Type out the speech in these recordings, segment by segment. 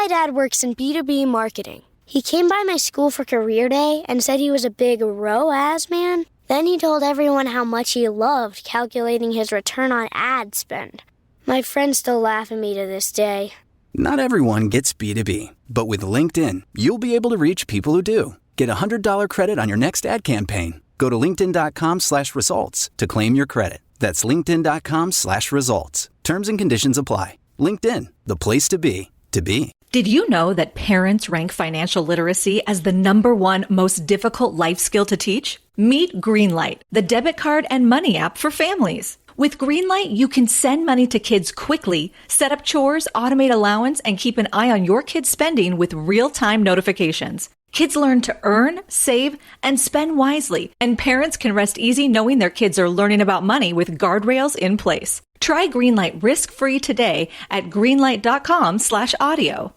My dad works in B2B marketing. He came by my school for career day and said he was a big ROAS man. Then he told everyone how much he loved calculating his return on ad spend. My friends still laugh at me to this day. Not everyone gets B2B, but with LinkedIn, you'll be able to reach people who do. Get a $100 credit on your next ad campaign. Go to linkedin.com/results to claim your credit. That's linkedin.com/results. Terms and conditions apply. LinkedIn, the place to be, to be. Did you know that parents rank financial literacy as the #1 most difficult life skill to teach? Meet Greenlight, the debit card and money app for families. With Greenlight, you can send money to kids quickly, set up chores, automate allowance, and keep an eye on your kids' spending with real-time notifications. Kids learn to earn, save, and spend wisely, and parents can rest easy knowing their kids are learning about money with guardrails in place. Try Greenlight risk-free today at greenlight.com/audio.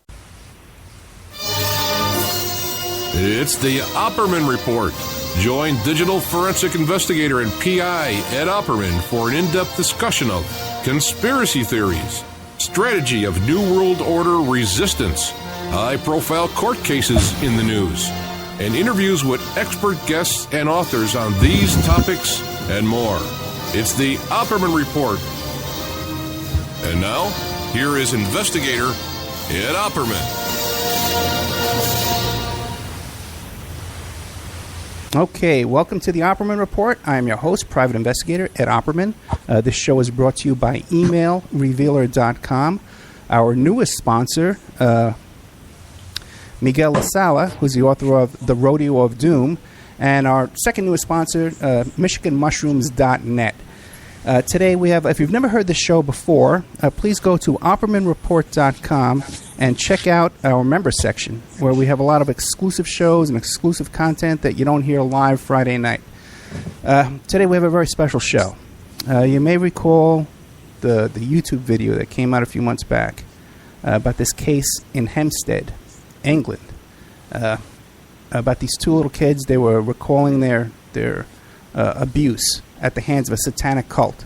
It's the Opperman Report. Join digital forensic investigator and PI Ed Opperman for an in-depth discussion of conspiracy theories, strategy of New World Order resistance, high-profile court cases in the news, and interviews with expert guests and authors on these topics and more. It's the Opperman Report. And now, here is investigator Ed Opperman. Okay, welcome to the Opperman Report. I'm your host, Private Investigator Ed Opperman. This show is brought to you by emailrevealer.com. Our newest sponsor, Miguel Lasala, who's the author of The Rodeo of Doom, and our second newest sponsor, MichiganMushrooms.net. Today we have, if you've never heard the show before, please go to OppermanReport.com and check out our member section, where we have a lot of exclusive shows and exclusive content that you don't hear live Friday night. Today we have a very special show. You may recall the YouTube video that came out a few months back about this case in Hampstead, England, about these two little kids. They were recalling their abuse at the hands of a satanic cult.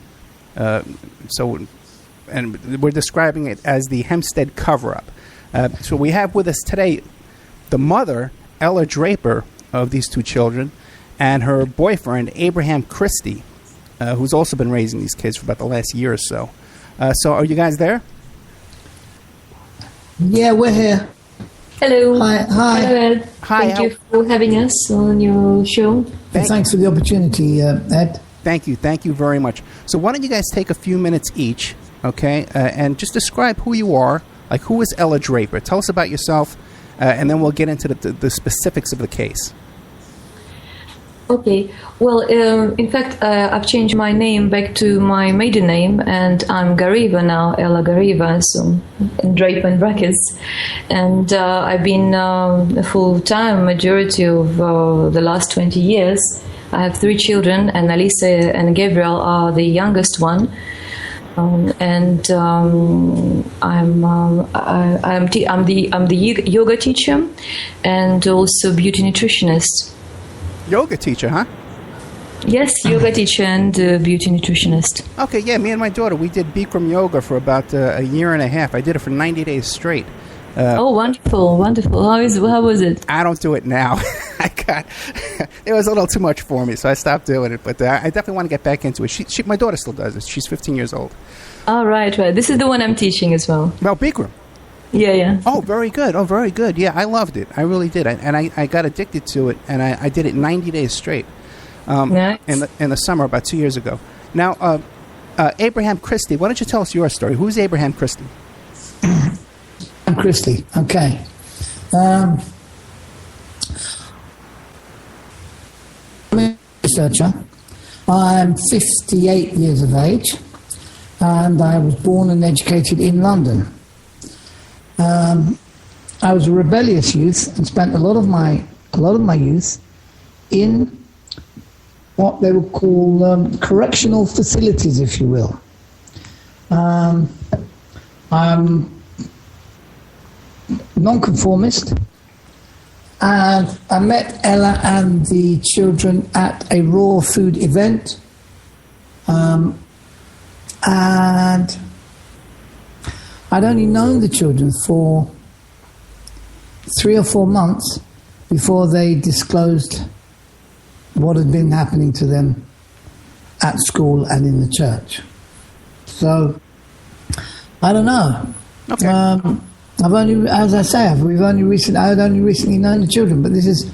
And we're describing it as the Hampstead cover-up. So we have with us today the mother, Ella Draper, of these two children, and her boyfriend, Abraham Christie, who's also been raising these kids for about the last year or so. So are you guys there? Yeah, we're here. Hello. Hi. Hello, Ed. Hi. Thank you for having us on your show. Thanks for the opportunity, Ed. Thank you very much. So why don't you guys take a few minutes each, okay, and just describe who you are. Like, who is Ella Draper? Tell us about yourself, and then we'll get into the specifics of the case. Okay. Well, in fact, I've changed my name back to my maiden name, and I'm Gariva now, Ella Gariva, so Draper in brackets. And I've been a full-time majority of the last 20 years. I have 3 children, and Alisa and Gabriel are the youngest one. I'm the yoga teacher and also beauty nutritionist. Yoga teacher, huh? Yes, yoga teacher and beauty nutritionist. Okay, yeah, me and my daughter, we did Bikram yoga for about a year and a half. I did it for 90 days straight. Oh, wonderful. How was it? I don't do it now. It was a little too much for me, so I stopped doing it. But I definitely want to get back into it. My daughter still does it. She's 15 years old. Oh, right. This is the one I'm teaching as well. Well, Bikram. Yeah. Oh, very good. Yeah, I loved it. I really did. I got addicted to it, and I did it 90 days straight nice. in the summer about 2 years ago. Now, Abraham Christie, why don't you tell us your story? Who's Abraham Christie? I'm Christie. Okay. I'm a researcher. I'm 58 years of age, and I was born and educated in London. I was a rebellious youth and spent a lot of my youth in what they would call correctional facilities, if you will. I'm nonconformist, and I met Ella and the children at a raw food event, and I'd only known the children for 3 or 4 months before they disclosed what had been happening to them at school and in the church. So, I don't know. Okay. I've only, as I say, I had only recently known the children, but this is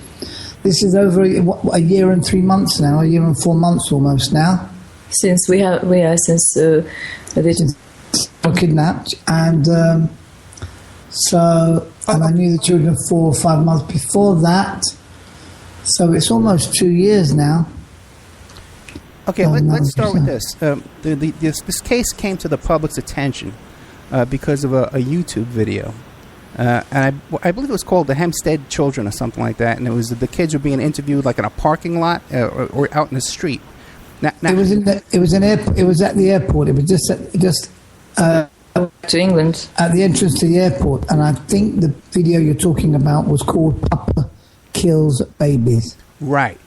over a year and 3 months now, a year and 4 months almost now. Since they were kidnapped, and I knew the children 4 or 5 months before that, so it's almost 2 years now. Okay, let's start with this. This case came to the public's attention because of a YouTube video. And I believe it was called The Hampstead Children or something like that. And it was the kids were being interviewed like in a parking lot or out in the street. Now, it was at the airport. It was just to England at the entrance to the airport. And I think the video you're talking about was called Papa Kills Babies. Right.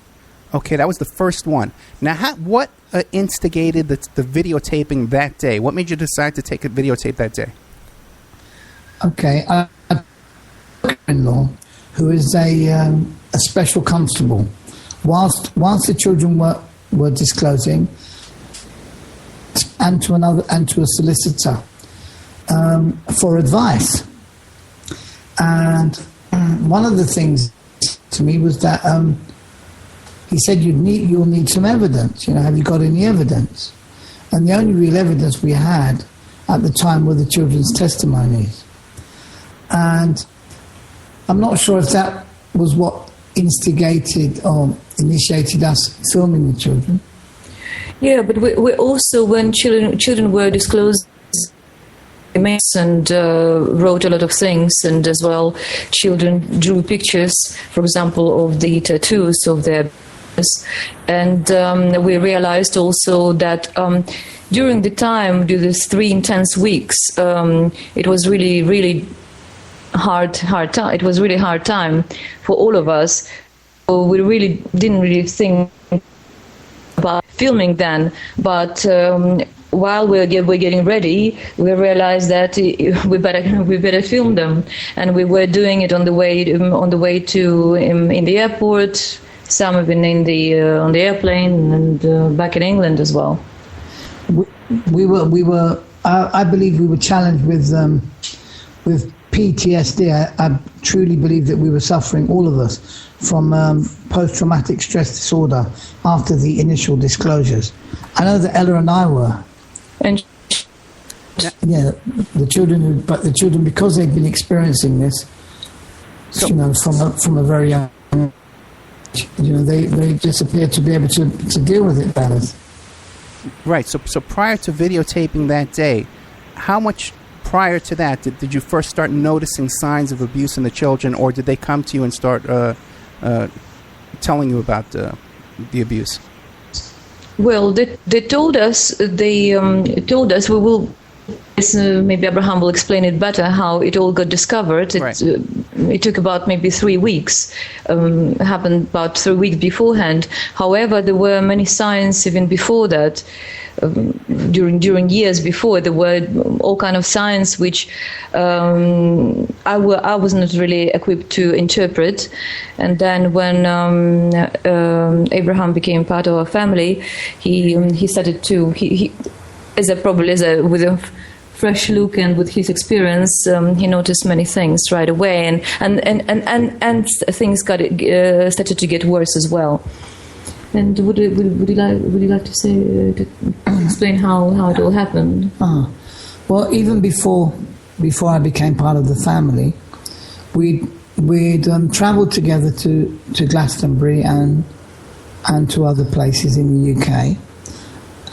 Okay, that was the first one. Now, what instigated the videotaping that day? What made you decide to take a videotape that day? Okay, I have a in-law who is a special constable. Whilst the children were disclosing, and to a solicitor for advice, and one of the things to me was that he said you'll need some evidence. Have you got any evidence? And the only real evidence we had at the time were the children's testimonies. And I'm not sure if that was what instigated or initiated us filming the children. Yeah, but we also, when children were disclosed and wrote a lot of things, and as well children drew pictures, for example, of the tattoos of their, and we realized also that during these 3 intense weeks, it was really hard time. It was really hard time for all of us. So we didn't really think about filming then, but while we're getting ready, we realized that we better film them, and we were doing it on the way to in the airport. Some have been on the airplane, and back in England as well. We were. I believe we were challenged with PTSD. I truly believe that we were suffering, all of us, from post-traumatic stress disorder after the initial disclosures. I know that Ella and I were. And the children, because they've been experiencing this, from a very young age, they just appear to be able to deal with it better. Right. So prior to videotaping that day, how much prior to that did you first start noticing signs of abuse in the children, or did they come to you and start telling you about the abuse? Well, they told us we will. Maybe Abraham will explain it better how it all got discovered. It took about maybe 3 weeks. Happened about 3 weeks beforehand. However, there were many signs even before that. During years before, there were all kind of signs which I was not really equipped to interpret. And then when Abraham became part of our family, he started to with a fresh look and with his experience, he noticed many things right away, and things started to get worse as well. And would you like to say to explain how it all happened? Well, even before I became part of the family, we'd travelled together to Glastonbury and to other places in the UK,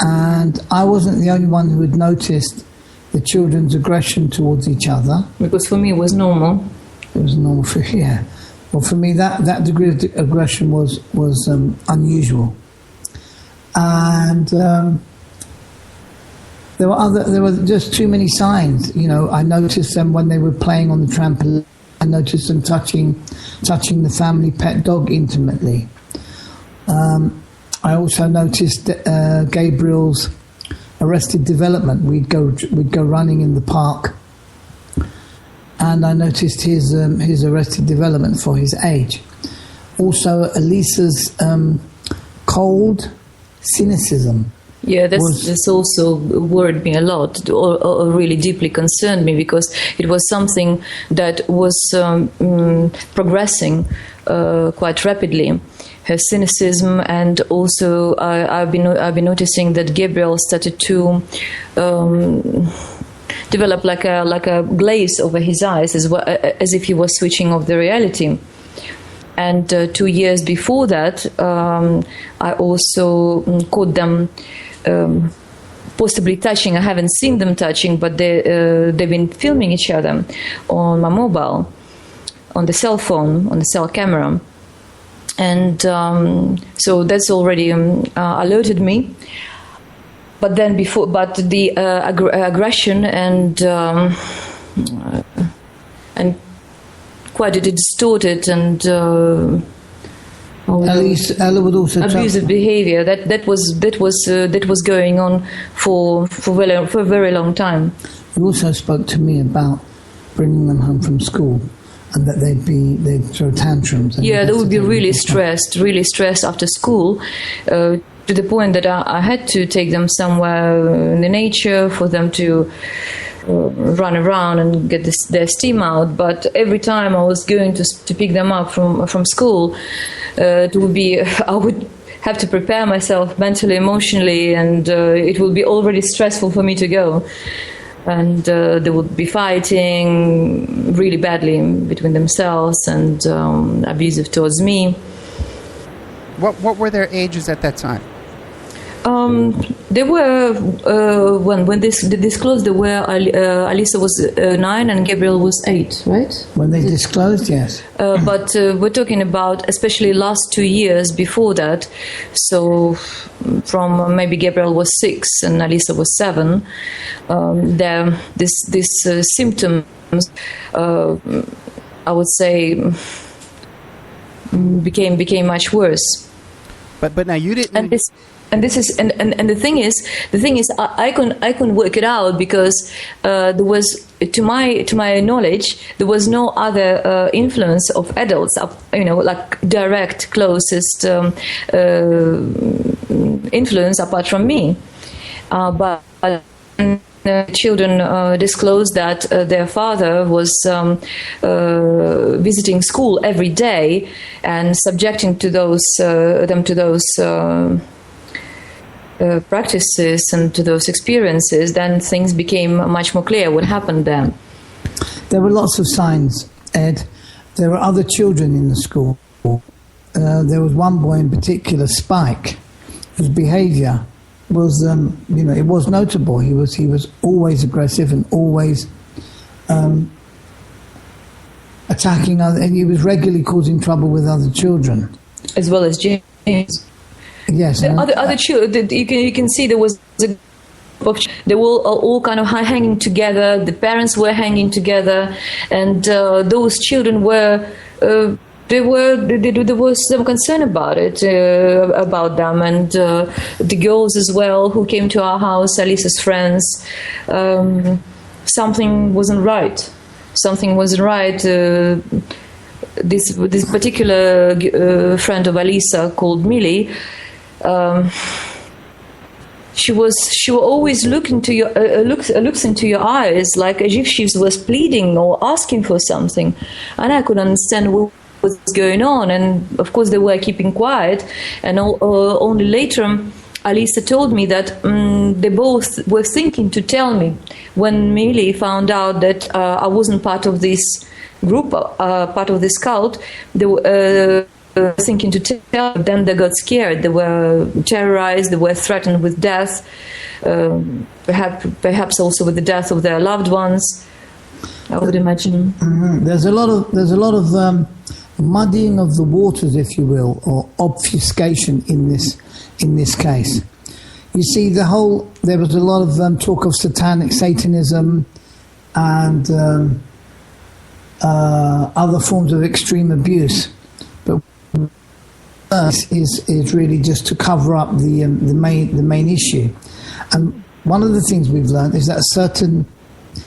and I wasn't the only one who had noticed the children's aggression towards each other. Because for me it was normal. It was normal for you, yeah. Well, for me, that degree of aggression was unusual, and there were just too many signs. I noticed them when they were playing on the trampoline. I noticed them touching the family pet dog intimately. I also noticed Gabriel's arrested development. We'd go running in the park, and I noticed his arrested development for his age. Also, Elisa's cold cynicism. Yeah, this also worried me a lot, or really deeply concerned me, because it was something that was progressing quite rapidly. Her cynicism, and also I've been noticing that Gabriel started to develop like a glaze over his eyes, as if he was switching off the reality. And 2 years before that, I also caught them possibly touching. I haven't seen them touching, but they've been filming each other on my mobile, on the cell phone, on the cell camera. And so that's already alerted me. But then the aggression and quite distorted and Ella would also abusive behavior that was going on for a very long time. You also spoke to me about bringing them home from school, and that they'd throw tantrums. Yeah, they would be really stressed after school, to the point that I had to take them somewhere in the nature for them to run around and get their steam out. But every time I was going to pick them up from school, I would have to prepare myself mentally, emotionally, and it would be already stressful for me to go. And they would be fighting really badly between themselves and abusive towards me. What were their ages at that time? They were when they disclosed. They were Alisa was 9 and Gabriel was 8, right? When they disclosed, yes. But we're talking about especially last 2 years before that. So from maybe Gabriel was 6 and Alisa was 7. This symptoms, I would say, became much worse. But now you didn't. And the thing is, I couldn't work it out, because there was, to my knowledge, there was no other influence of adults, like direct closest influence apart from me. But children disclosed that their father was visiting school every day and subjecting to them to those practices and to those experiences, then things became much more clear what happened there. There were lots of signs, Ed. There were other children in the school. There was one boy in particular, Spike, whose behaviour was, it was notable. He was always aggressive and always attacking other, and he was regularly causing trouble with other children, as well as James. Yes, the other children. You can see there was they were all kind of hanging together. The parents were hanging together, and those children were. There was some concern about it, about them, and the girls as well who came to our house, Alisa's friends. Something wasn't right. Something wasn't right. This particular friend of Alisa, called Millie, she was always looks into your eyes, like as if she was pleading or asking for something, and I couldn't understand what was going on. And of course they were keeping quiet, and only later Alisa told me that they both were thinking to tell me. When Millie found out that I wasn't part of this group, part of this cult, they were thinking to tell. Then they got scared. They were terrorized. They were threatened with death, perhaps also with the death of their loved ones, I would imagine. Mm-hmm. There's a lot of muddying of the waters, if you will, or obfuscation in this case. You see, there was a lot of talk of Satanism and other forms of extreme abuse, but is really just to cover up the main issue. And one of the things we've learned is that certain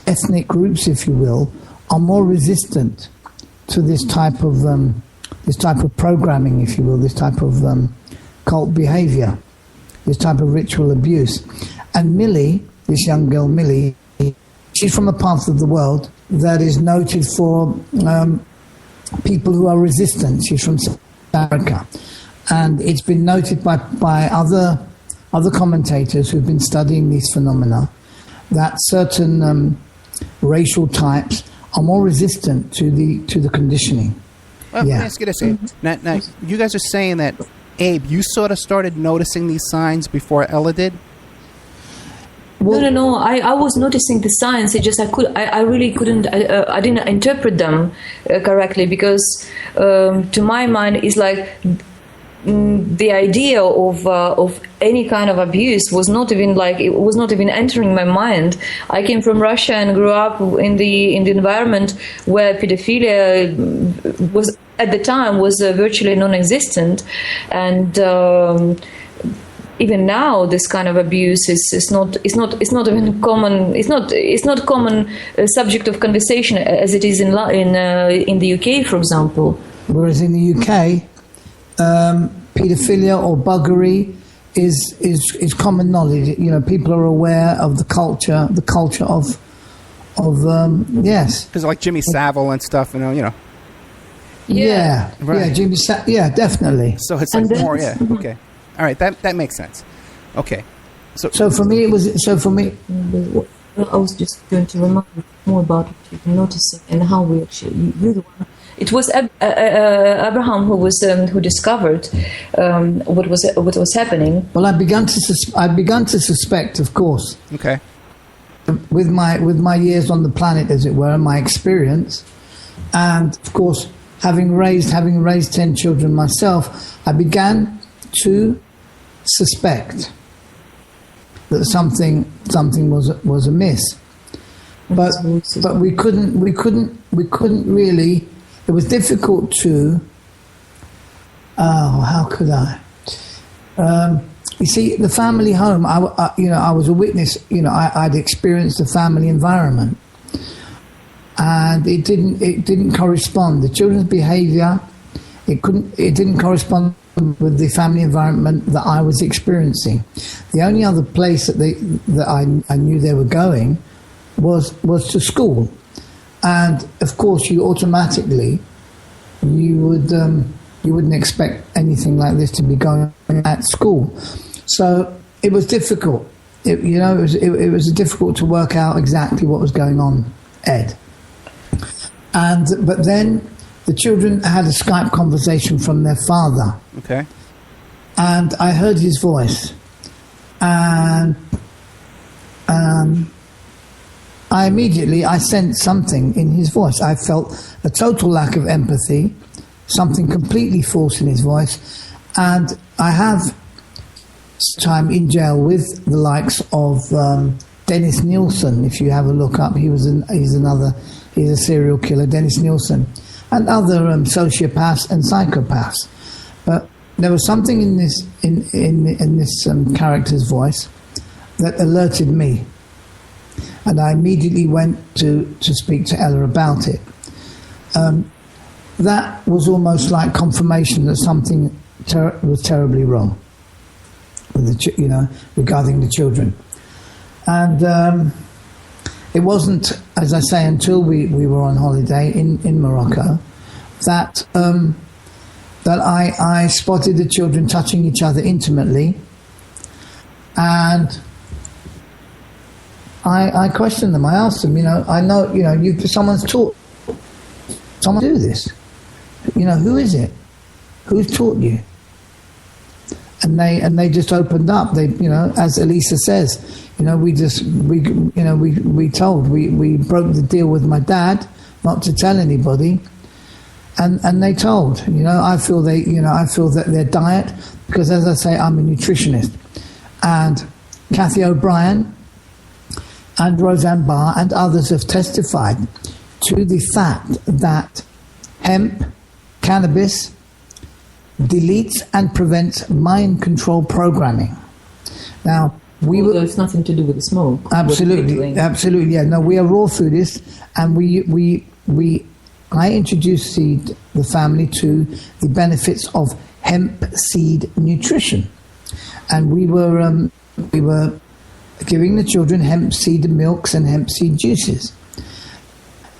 ethnic groups, if you will, are more resistant to this type of programming, if you will, this type of cult behavior, this type of ritual abuse. And Millie, this young girl Millie, she's from a part of the world that is noted for people who are resistant. She's from South America. And it's been noted by other commentators who've been studying these phenomena that certain racial types are more resistant to the conditioning. Well, let me ask you this, Abe. Now, you guys are saying that, Abe, you sort of started noticing these signs before Ella did? Well, no. I was noticing the signs. It just I really couldn't. I didn't interpret them correctly because, to my mind, it's like the idea of any kind of abuse was not even entering my mind. I came from Russia and grew up in the environment where pedophilia was at the time virtually non-existent, and even now this kind of abuse is not even common. It's not common subject of conversation as it is in the UK, for example. Whereas in the UK, paedophilia or buggery is common knowledge. You know, people are aware of the culture of yes. Because like Jimmy Savile and stuff, you know. Yeah, right. Yeah, definitely. So it's like more, yeah. Okay, all right, that makes sense. Okay, so for me it was. So for me, I was just going to remind you more about what you've been noticing and how we actually you're the one. It was Abraham who discovered what was happening. Well, I began to suspect, of course. Okay. With my years on the planet, as it were, my experience, and of course, having raised 10 children myself, I began to suspect that something was amiss. But we couldn't really. It was difficult to. How could I? You see, the family home. I was a witness. I'd experienced the family environment, and it didn't correspond. The children's behaviour, it didn't correspond with the family environment that I was experiencing. The only other place that I knew they were going was to school. And of course, you automatically you wouldn't expect anything like this to be going at school. So it was difficult. It was difficult to work out exactly what was going on, Ed. But then the children had a Skype conversation from their father. Okay. And I heard his voice, and I immediately sensed something in his voice. I felt a total lack of empathy, something completely false in his voice. And I have time in jail with the likes of Dennis Nielsen. If you have a look up, he's a serial killer, Dennis Nielsen, and other sociopaths and psychopaths. But there was something in this character's voice that alerted me. And I immediately went to speak to Ella about it. That was almost like confirmation that something was terribly wrong with regarding the children. And it wasn't, as I say, until we were on holiday in Morocco that I spotted the children touching each other intimately, and I questioned them. I asked them, I know, someone's taught someone to do this. Who is it? Who's taught you? And they just opened up. They, as Elisa says, we broke the deal with my dad not to tell anybody, and they told. I feel that their diet, because as I say, I'm a nutritionist, and Kathy O'Brien and Roseanne Barr and others have testified to the fact that hemp, cannabis, deletes and prevents mind control programming. Now, although it's nothing to do with the smoke. Absolutely, yeah. No, we are raw foodists, and we I introduced the family to the benefits of hemp seed nutrition, and we were giving the children hemp seed milks and hemp seed juices.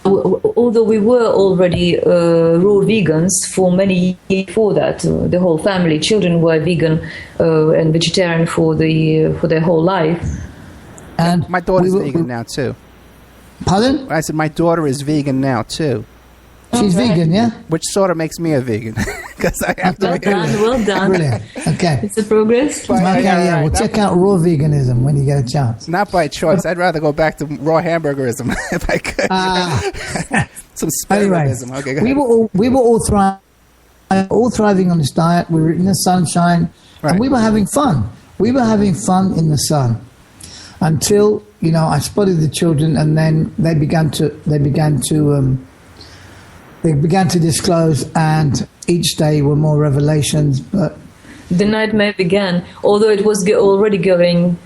Although we were already raw vegans for many years before that, the whole family, children were vegan and vegetarian for their whole life. And my daughter's vegan now too. Pardon? I said my daughter is vegan now too. She's vegan, yeah? Which sort of makes me a vegan. Because I have to Well done. Brilliant. Okay. It's a progress. Yeah. Well, check out raw veganism when you get a chance. Not by choice. I'd rather go back to raw hamburgerism if I could. Some spiritism. Anyway, Okay, go ahead. we were all thriving on this diet. We were in the sunshine, and we were having fun. We were having fun in the sun until I spotted the children, and then they began to disclose, and each day were more revelations. But the nightmare began, although it was already going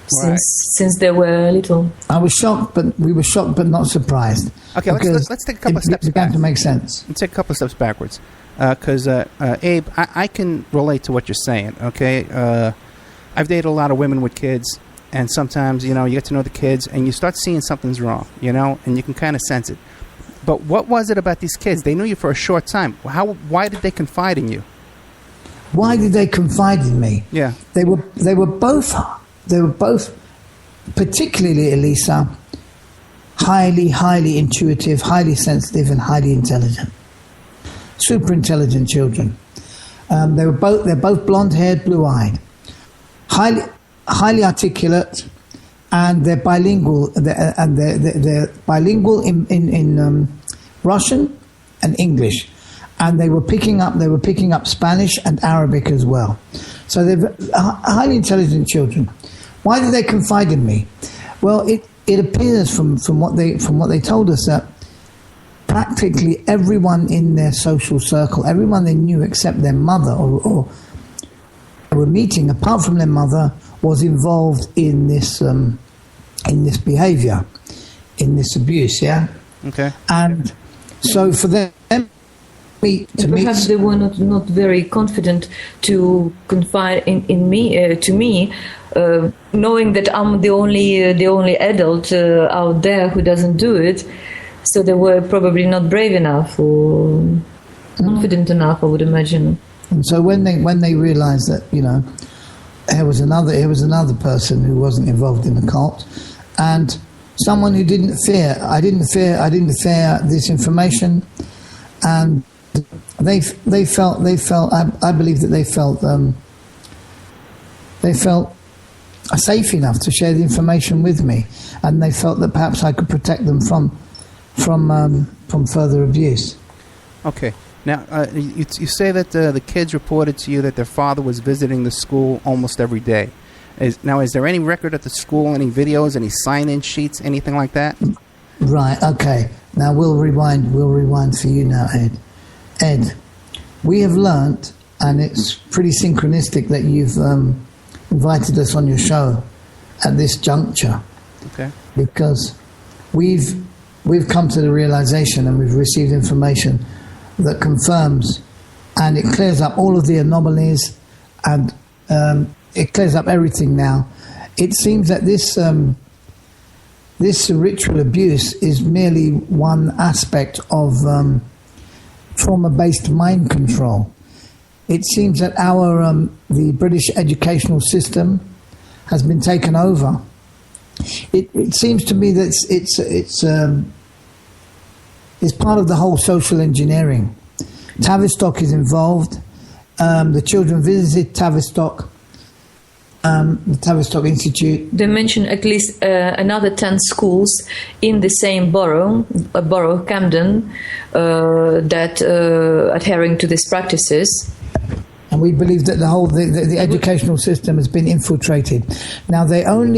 since they were little. I was shocked, but we were shocked, but not surprised. Okay, let's take a couple of steps back. It began to make sense. Let's take a couple of steps backwards, because Abe, I can relate to what you're saying. Okay, I've dated a lot of women with kids, and sometimes you get to know the kids, and you start seeing something's wrong, and you can kind of sense it. But what was it about these kids? They knew you for a short time. Why did they confide in you? Why did they confide in me? Yeah. They were both, particularly Elisa, highly intuitive, highly sensitive, and highly intelligent. Super intelligent children. They're both blonde-haired, blue-eyed, highly articulate. And they're bilingual. They're bilingual in Russian and English, and they were picking up Spanish and Arabic as well. So they're highly intelligent children. Why did they confide in me? Well, it appears from what they told us that practically everyone in their social circle, everyone they knew except their mother or were meeting, apart from their mother, was involved in this behavior, in this abuse, yeah? Okay. And so for them perhaps they were not very confident to confide in me, to me, knowing that I'm the only adult out there who doesn't do it. So they were probably not brave enough or confident enough, I would imagine. And so when they realised that here was another person who wasn't involved in the cult, and someone who didn't fear. I didn't fear this information, and they felt. I believe that they felt safe enough to share the information with me, and they felt that perhaps I could protect them from further abuse. Okay. Now, you say that the kids reported to you that their father was visiting the school almost every day. Is there any record at the school, any videos, any sign-in sheets, anything like that? Right, okay. Now we'll rewind for you now, Ed. Ed, we have learnt, and it's pretty synchronistic that you've invited us on your show at this juncture. Okay. Because we've come to the realization, and we've received information that confirms, and it clears up all of the anomalies, and it clears up everything now. It seems that this ritual abuse is merely one aspect of trauma-based mind control. It seems that the British educational system has been taken over. It seems to me that it's part of the whole social engineering. Tavistock is involved. The children visited Tavistock, the Tavistock Institute. They mentioned at least another 10 schools in the same borough, Camden, that adhering to these practices. And we believe that the educational system has been infiltrated. Now they don't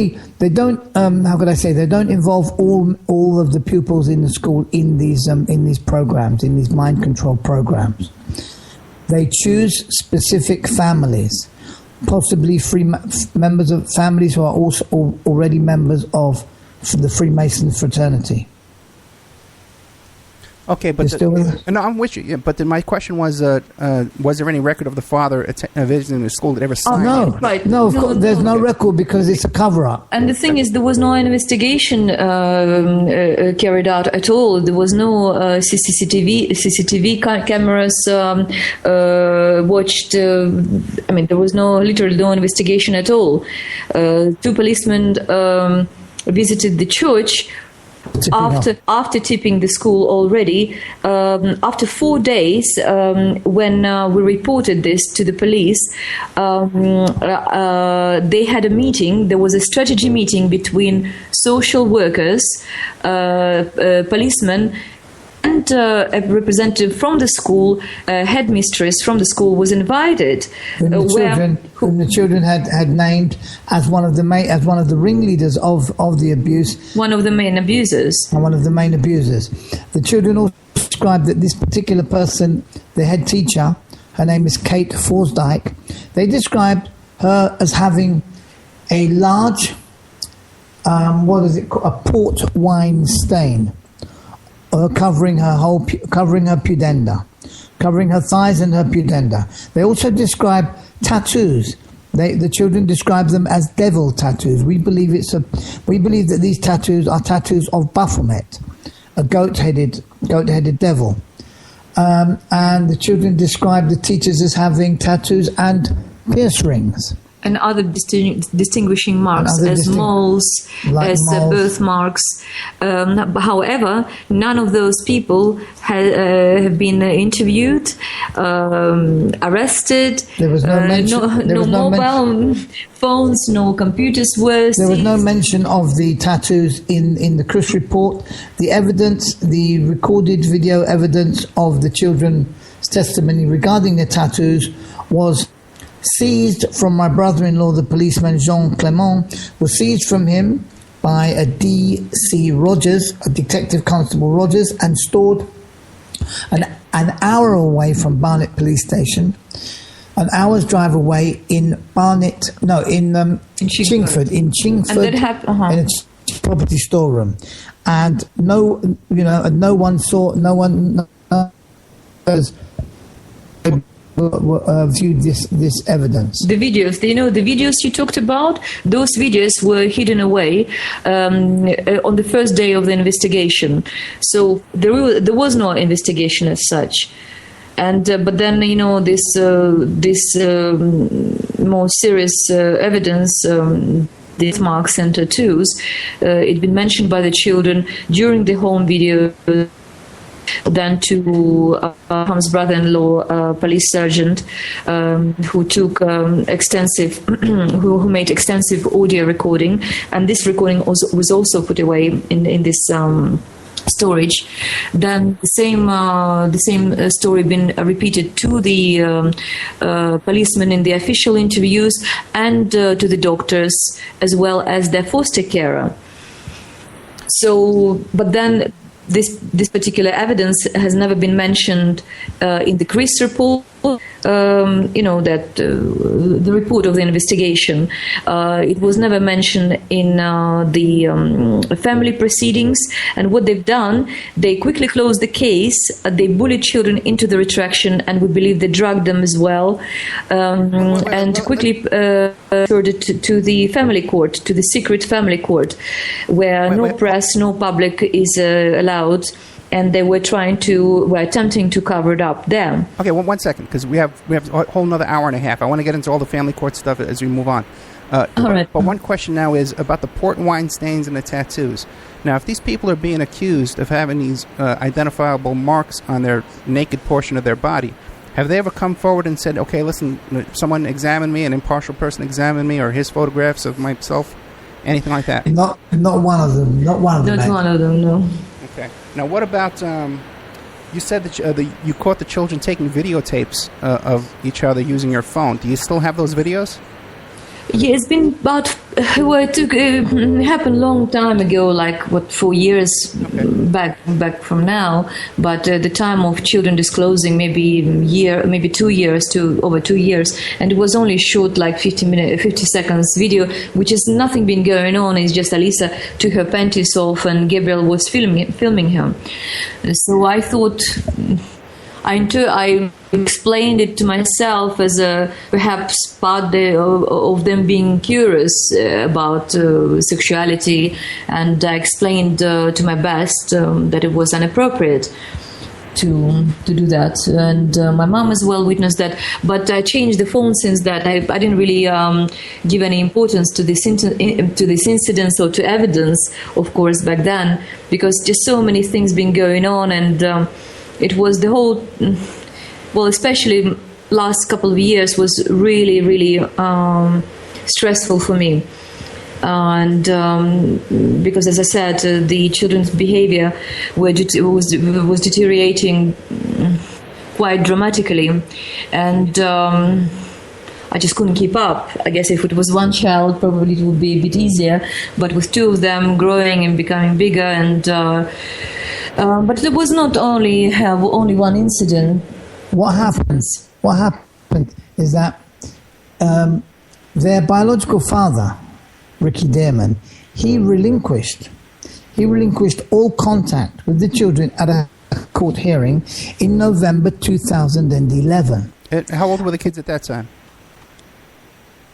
involve all of the pupils in the school in these programs, in these mind control programs. They choose specific families, possibly members of families who are also already members of the Freemason fraternity. Okay, but no, I'm with you. Yeah, but then my question was there any record of the father visiting the school that ever signed? Oh no, Right. no, of course, there's no record because it's a cover-up. And the thing is, there was no investigation carried out at all. There was no CCTV cameras watched. There was literally no investigation at all. 2 policemen visited the church after tipping the school already. After 4 days, when we reported this to the police, they had a meeting. There was a strategy meeting between social workers, policemen, and a representative from the school, headmistress from the school was invited. Whom the children had named as one of the ringleaders of the abuse. One of the main abusers. And one of the main abusers. The children also described that this particular person, the head teacher, her name is Kate Forsdyke, they described her as having a large, a port wine stain, covering her pudenda, covering her thighs and her pudenda. They also describe tattoos. The children describe them as devil tattoos. We believe that these tattoos are tattoos of Baphomet, a goat-headed devil. And the children describe the teachers as having tattoos and pierce rings. And other distinguishing marks, as moles, as birthmarks. However, none of those people have been interviewed, arrested. There was no mention. No mobile phones, no computers were seized. There was no mention of the tattoos in the Christie report. The evidence, the recorded video evidence of the children's testimony regarding the tattoos was seized from my brother-in-law, the policeman Jean Clement, was seized from him by a D.C. Rogers, a Detective Constable Rogers, and stored an hour away from Barnet Police Station, an hour's drive away in Chingford, in a property storeroom, and no one viewed this evidence. The videos, the videos you talked about, those videos were hidden away on the first day of the investigation. So there was no investigation as such. And but then this more serious evidence. These marks and tattoos, it'd been mentioned by the children during the home video. Then to Ham's brother-in-law, police sergeant, who took who made extensive audio recording, and this recording was also put away in this storage. Then the same story been repeated to the policemen in the official interviews and to the doctors as well as their foster carer. So, but then. This particular evidence has never been mentioned in the Christie report. The report of the investigation. It was never mentioned in the family proceedings. And what they've done, they quickly closed the case. They bullied children into the retraction, and we believe they drugged them as well. And quickly referred it to the family court, to the secret family court, where no press, no public is allowed. And they were attempting to cover it up there. Okay, one second, because we have a whole another hour and a half. I want to get into all the family court stuff as we move on. All right. But one question now is about the port wine stains and the tattoos. Now, if these people are being accused of having these identifiable marks on their naked portion of their body, have they ever come forward and said, okay, listen, someone examined me, an impartial person examined me, or his photographs of myself, anything like that? Not one of them. Not one of them. Not one of them, no. Okay. Now, what about, you said that you caught the children taking videotapes of each other using your phone. Do you still have those videos? Yeah, it's been about, well, it happened a long time ago, like 4 years back from now. But the time of children disclosing, maybe 2 years to over 2 years, and it was only short, like 50 seconds video, which has nothing been going on. It's just Alisa took her panties off, and Gabriel was filming her. So I thought. I explained it to myself as perhaps part of them being curious about sexuality, and I explained to my best that it was inappropriate to do that, and my mom as well witnessed that. But I changed the phone since that. I didn't really give any importance to this incident or to evidence, of course, back then, because just so many things been going on, and it was the whole, well, especially last couple of years was really, really stressful for me. And because, as I said, the children's behavior was deteriorating quite dramatically. And I just couldn't keep up. I guess if it was one child, probably it would be a bit easier. But with two of them growing and becoming bigger, and but there was not only one incident. What happened is that their biological father, Ricky Dearman, he relinquished all contact with the children at a court hearing in November 2011. How old were the kids at that time?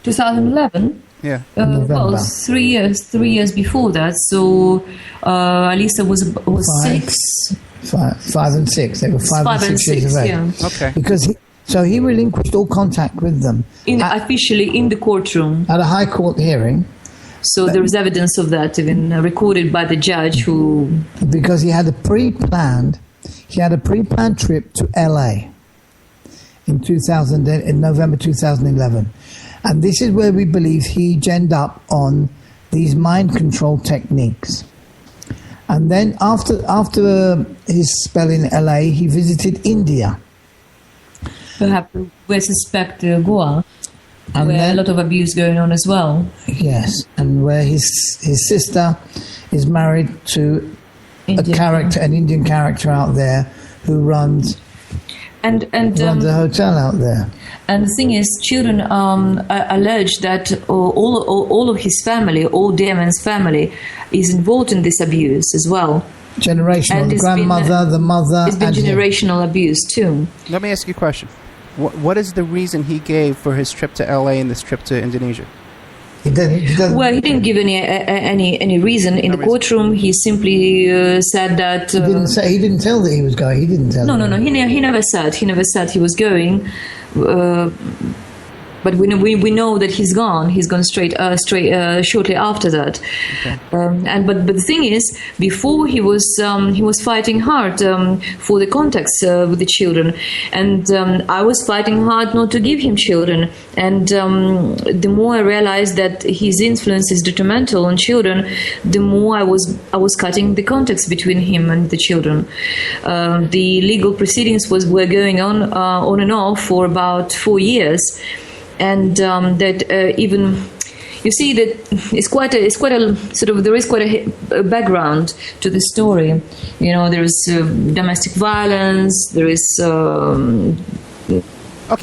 2011. Yeah. Well, 3 years before that. So Alisa was 6. 5 and 6. They were 5 and 6 years of age. Yeah. Okay. Because he relinquished all contact with them. Officially in the courtroom. At a high court hearing. So there was evidence of that, even recorded by the judge who... Because he had a pre-planned trip to LA in November 2011. And this is where we believe he genned up on these mind control techniques. And then after his spell in LA, he visited India. Perhaps we suspect Goa, and where a lot of abuse going on as well. Yes, and where his sister is married to an Indian character out there who runs a hotel out there. And the thing is, children allege that all of his family, all Dearman's family, is involved in this abuse as well. Generational. The grandmother, the mother. It's been generational abuse too. Let me ask you a question. What is the reason he gave for his trip to LA and this trip to Indonesia? He didn't give any reason in the courtroom. He simply said that he didn't tell that he was going. He didn't tell. No. He never said. He never said he was going. But we know that he's gone. He's gone straight shortly after that. Okay. But the thing is, before he was fighting hard for the contacts with the children, and I was fighting hard not to give him children. And the more I realized that his influence is detrimental on children, the more I was cutting the contacts between him and the children. The legal proceedings were going on and off for about 4 years. And even you see that it's quite a sort of, there is quite a background to the story. You know, there is domestic violence. There is okay.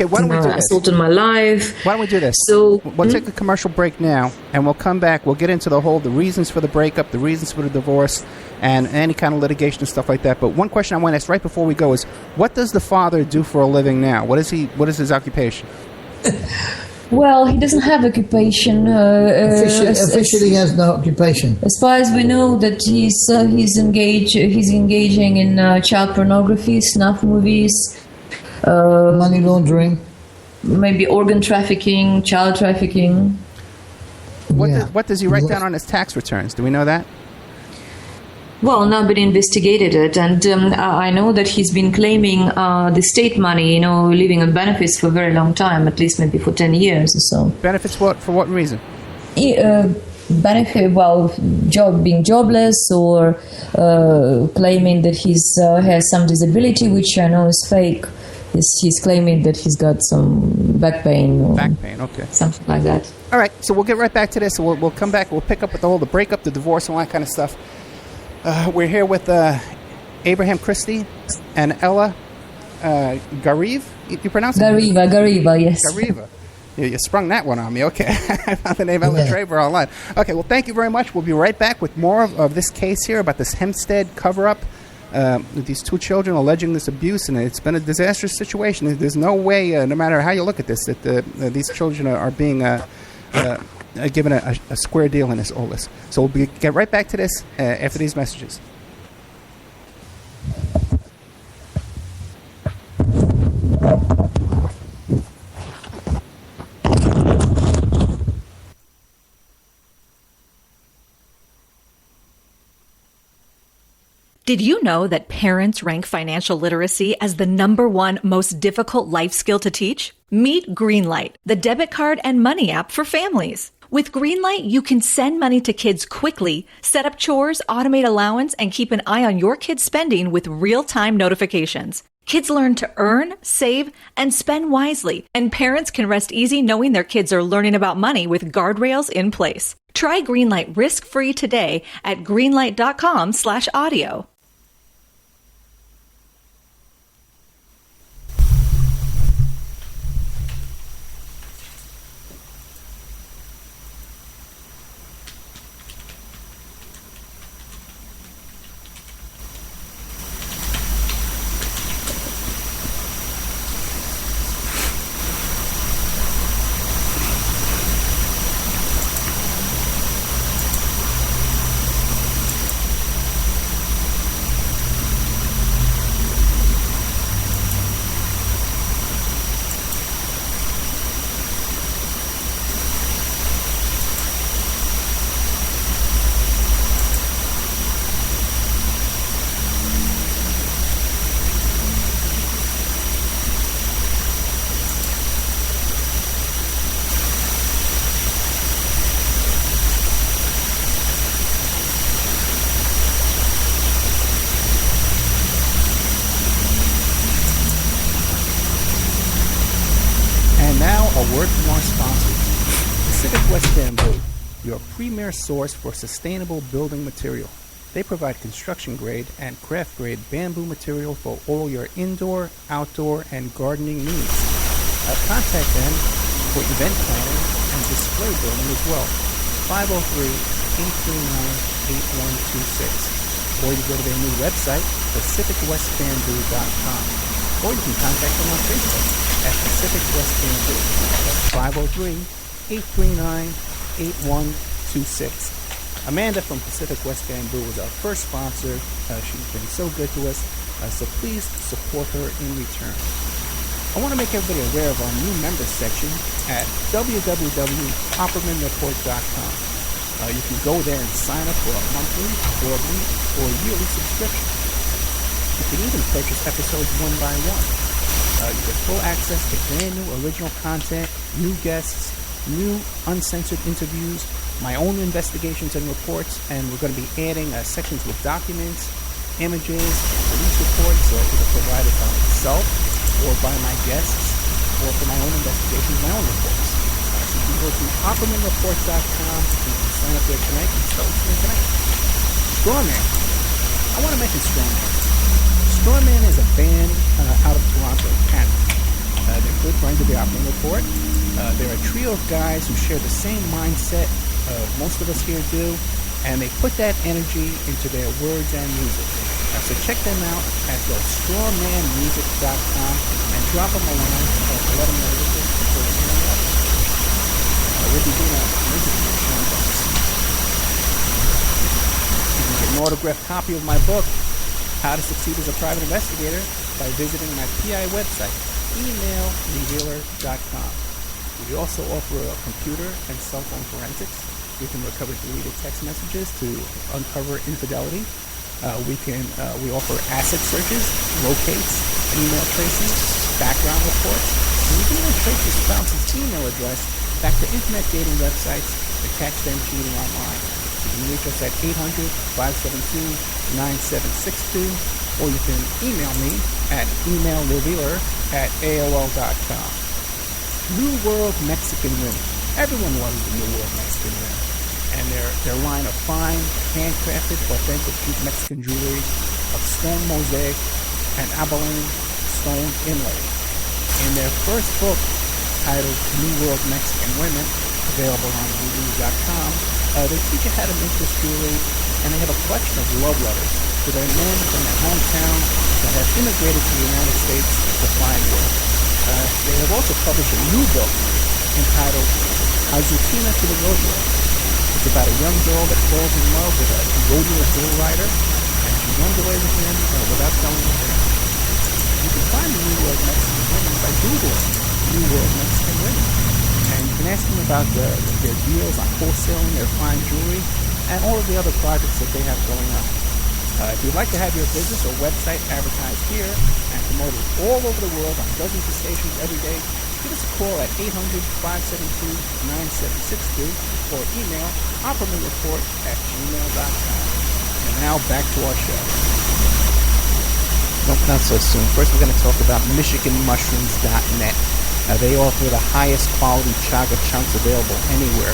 Why don't we do this? Assault on my life. Why don't we do this? So we'll take a commercial break now, and we'll come back. We'll get into the reasons for the breakup, the reasons for the divorce, and any kind of litigation and stuff like that. But one question I want to ask right before we go is, what does the father do for a living now? What is his occupation? Well, he doesn't have occupation. Officially, he has no occupation. As far as we know, that he's engaging in child pornography, snuff movies, money laundering, maybe organ trafficking, child trafficking. What does he write down on his tax returns? Do we know that? Well, nobody investigated it, and I know that he's been claiming the state money, living on benefits for a very long time, at least maybe for 10 years or so. Benefits for what reason? Benefit, being jobless, or claiming that he has some disability, which I know is fake, He's claiming that he's got some back pain. Or Back pain, okay. something like that. All right, so we'll get right back to this. We'll come back. We'll pick up with the breakup, the divorce, and all that kind of stuff. We're here with Abraham Christie and Ella Gariv. You pronounce it? Gariva, yes. Gariva. You sprung that one on me. Okay. I found the name Ella Draper online. Okay, well, thank you very much. We'll be right back with more of this case here about this Hampstead cover-up. With these two children alleging this abuse, and it's been a disastrous situation. There's no way, no matter how you look at this, that these children are being given a square deal in all this. So we'll get right back to this after these messages. Did you know that parents rank financial literacy as the #1 most difficult life skill to teach? Meet Greenlight, the debit card and money app for families. With Greenlight, you can send money to kids quickly, set up chores, automate allowance, and keep an eye on your kids' spending with real-time notifications. Kids learn to earn, save, and spend wisely, and parents can rest easy knowing their kids are learning about money with guardrails in place. Try Greenlight risk-free today at greenlight.com/audio. A word from our sponsors, Pacific West Bamboo, your premier source for sustainable building material. They provide construction-grade and craft-grade bamboo material for all your indoor, outdoor, and gardening needs. Contact them for event planning and display building as well. 503-839-8126. Or you go to their new website, PacificWestBamboo.com. Or you can contact them on Facebook at Pacific West Bamboo. That's 503-839-8126. Amanda from Pacific West Bamboo was our first sponsor. She's been so good to us, so please support her in return. I want to make everybody aware of our new members section at www.oppermanreport.com. You can go there and sign up for a monthly, quarterly, or yearly subscription. You can even purchase episodes one by one. You get full access to brand new original content, new guests, new uncensored interviews, my own investigations and reports, and we're going to be adding sections with documents, images, police reports, either provided by myself or by my guests, or for my own investigations, my own reports. So you can go to OppermanReport.com, you can sign up there tonight, and start listening tonight. Strawman. I want to mention Strawman. Strawman is a band out of Toronto, Canada. They're good friends of the Opperman Report. They're a trio of guys who share the same mindset most of us here do, and they put that energy into their words and music. So check them out at strawmanmusic.com and drop them a line to let them know that they're supporting them. We'll be doing a music show. You can get an autographed copy of my book, How to Succeed as a Private Investigator, by visiting my PI website, emailrevealer.com. We also offer computer and cell phone forensics. We can recover deleted text messages to uncover infidelity. We offer asset searches, locates, email tracing, background reports, and we can even trace your spouse's email address back to internet dating websites to catch them cheating online. You can reach us at 800-572-9762, or you can email me at emailrevealer at AOL.com. New World Mexican Women. Everyone loves the New World Mexican Women. And their line of fine, handcrafted, authentic Mexican jewelry of stone mosaic and abalone stone inlay. In their first book, titled New World Mexican Women, available on Lulu.com, they teach you how to make this jewelry, and they have a collection of love letters to their men from their hometown that have immigrated to the United States to find work. They have also published a new book entitled Azucena to the Rodeo. It's about a young girl that falls in love with a rodeo bull rider, and she runs away with him without telling her parents. You can find the New World Mexican Women by Googling New World Mexican Women. And you can ask them about their deals on wholesaling their fine jewelry and all of the other projects that they have going on. If you'd like to have your business or website advertised here and promoted all over the world on dozens of stations every day, give us a call at 800-572-9762 or email oppermanreport@gmail.com. And now back to our show. Not so soon. First we're going to talk about MichiganMushrooms.net. They offer the highest quality chaga chunks available anywhere.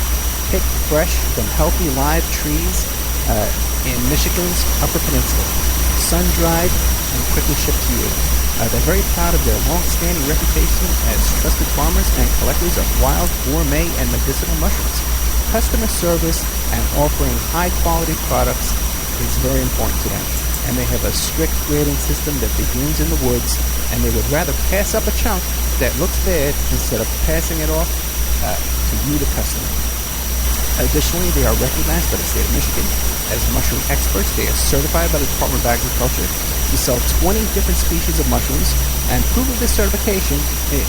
Picked fresh from healthy live trees in Michigan's Upper Peninsula. Sun-dried and quickly shipped to you. They're very proud of their long-standing reputation as trusted farmers and collectors of wild, gourmet, and medicinal mushrooms. Customer service and offering high-quality products is very important to them. And they have a strict grading system that begins in the woods, and they would rather pass up a chunk that looks bad instead of passing it off to you, the customer. Additionally, they are recognized by the state of Michigan as mushroom experts. They are certified by the Department of Agriculture to sell 20 different species of mushrooms, and proof of this certification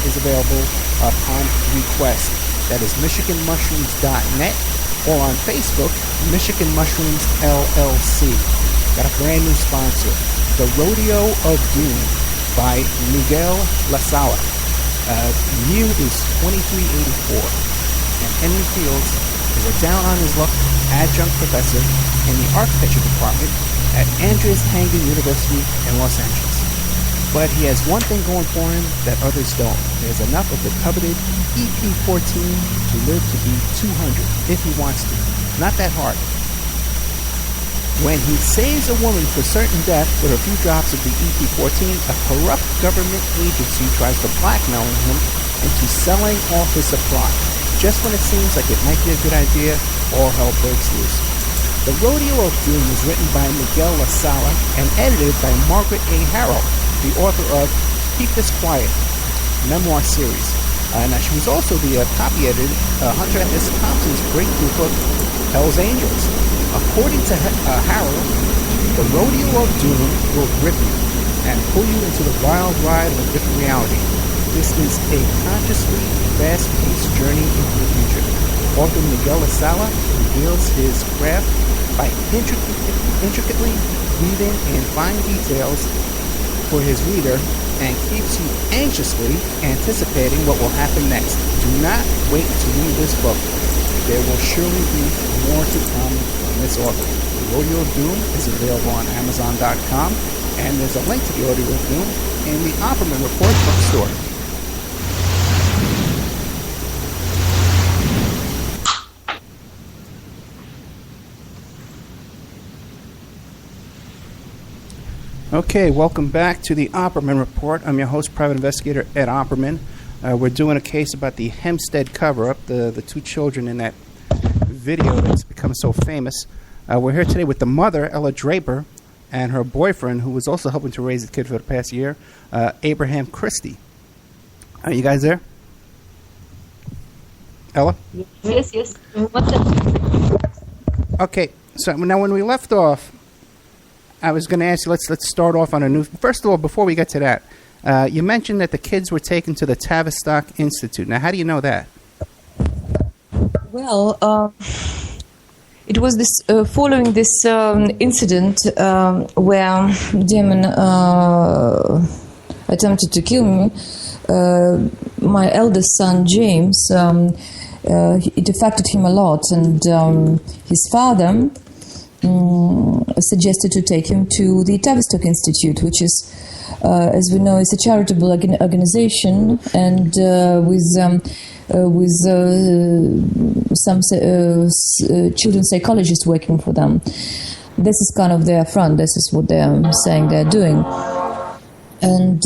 is available upon request. That is MichiganMushrooms.net or on Facebook, Michigan Mushrooms LLC. Got a brand new sponsor, The Rodeo of Doom by Miguel La Sala. Year is 2384, and Henry Fields is a down-on-his-luck adjunct professor in the architecture department at Andres Hangen University in Los Angeles. But he has one thing going for him that others don't. There's enough of the coveted EP14 to live to be 200 if he wants to. Not that hard. When he saves a woman for certain death with a few drops of the EP14, a corrupt government agency tries to blackmail him into selling off his supply. Just when it seems like it might be a good idea, all hell breaks loose. The Rodeo of Doom was written by Miguel La Sala and edited by Margaret A. Harrell, the author of Keep This Quiet, memoir series. Now, she was also the copy editor Hunter S. Thompson's breakthrough book, Hell's Angels. According to Harrell, the Rodeo of Doom will grip you and pull you into the wild ride of a different reality. This is a consciously fast-paced journey into the future. Author Miguel La Sala reveals his craft by intricately weaving in fine details for his reader and keeps you anxiously anticipating what will happen next. Do not wait to read this book. There will surely be more to come from this author. The Rodeo of Doom is available on Amazon.com, and there's a link to the Rodeo of Doom in the Opperman Report bookstore. Okay, welcome back to the Opperman Report. I'm your host, Private Investigator Ed Opperman. We're doing a case about the Hampstead cover-up, the two children in that video that's become so famous. We're here today with the mother, Ella Draper, and her boyfriend, who was also helping to raise the kid for the past year, Abraham Christie. Are you guys there? Ella? Yes. What's up? Okay, so now when we left off, I was going to ask you, let's start off on a new... First of all, before we get to that, you mentioned that the kids were taken to the Tavistock Institute. Now, how do you know that? Well, it was this following this incident where Damon attempted to kill me. My eldest son, James, it affected him a lot, and his father... suggested to take him to the Tavistock Institute, which is as we know, it's a charitable organization, and with some children psychologists working for them. This is kind of their front. This is what they're saying they're doing. And